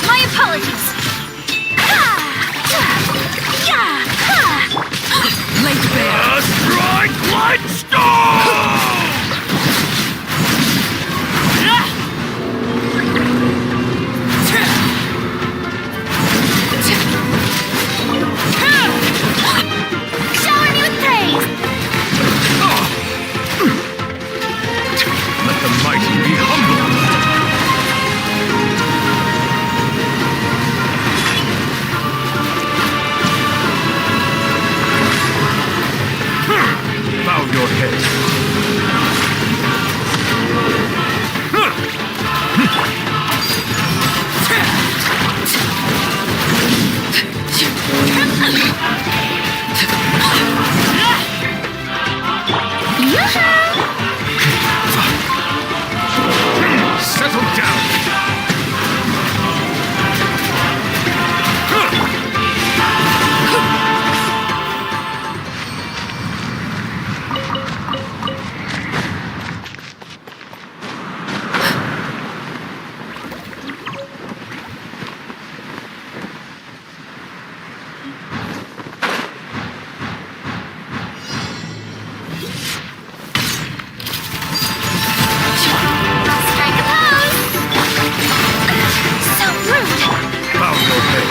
My apologies. Laid bare. A strike light storm! Shower me with praise. Let the mighty be humble. Bow your head. Settle down. Strike a pose. So rude. Bow your head.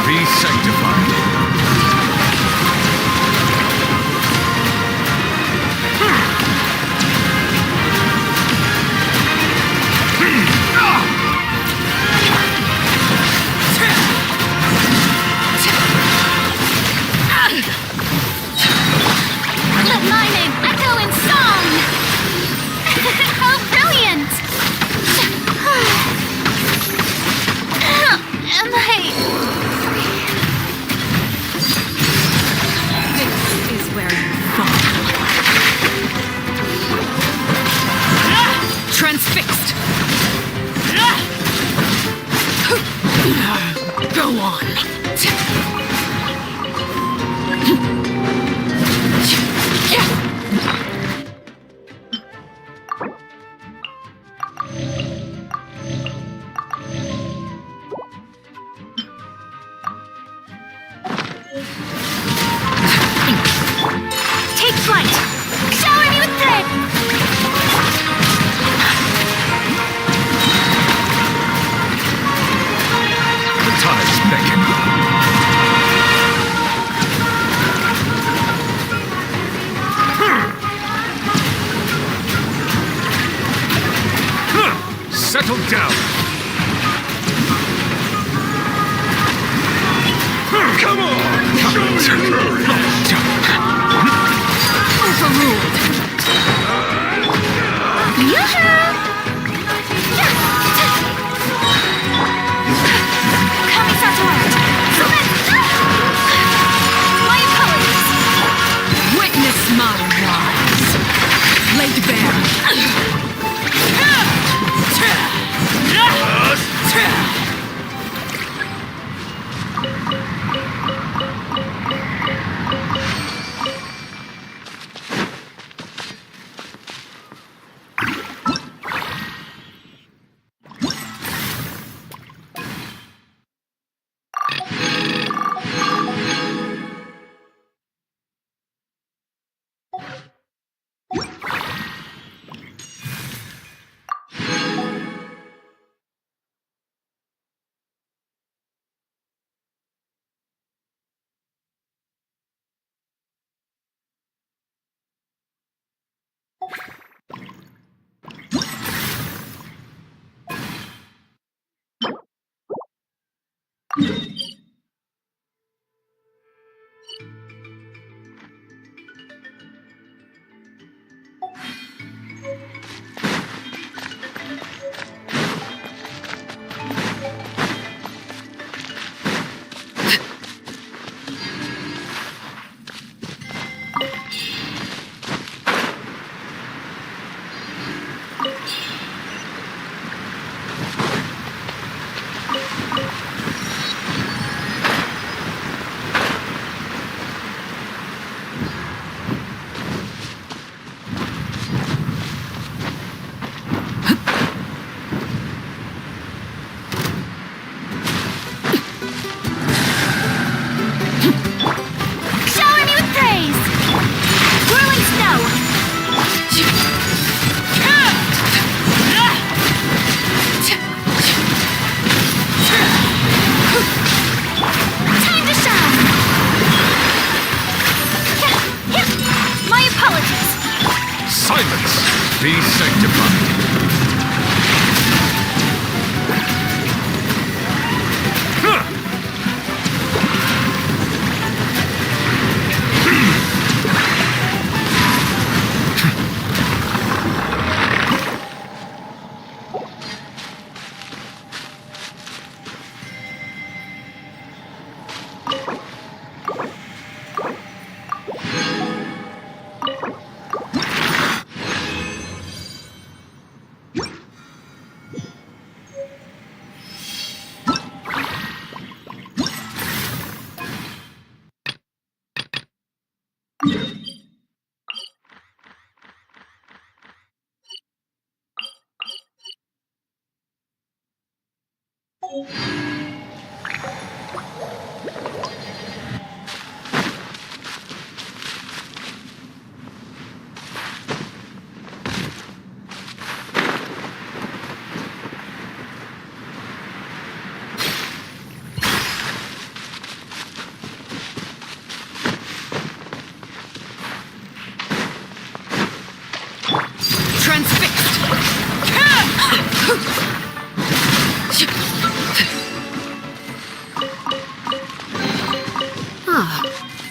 Be sanctified. Let my name echo in song. Oh, brilliant. Am I... This is where you fall. Transfixed. Go on. Take flight. Shower me with praise. The tides beckon. Settle down. Come on! Show me your courage! Overruled. My apologies. Witness my rise. Laid bare. Be sanctified.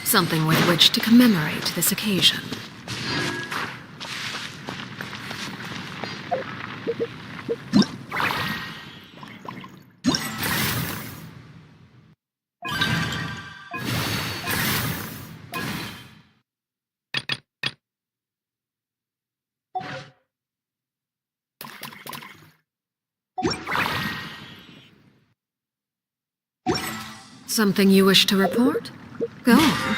Something with which to commemorate this occasion. Something you wish to report? Go on.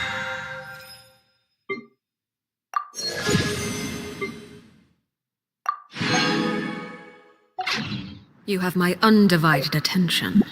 You have my undivided attention.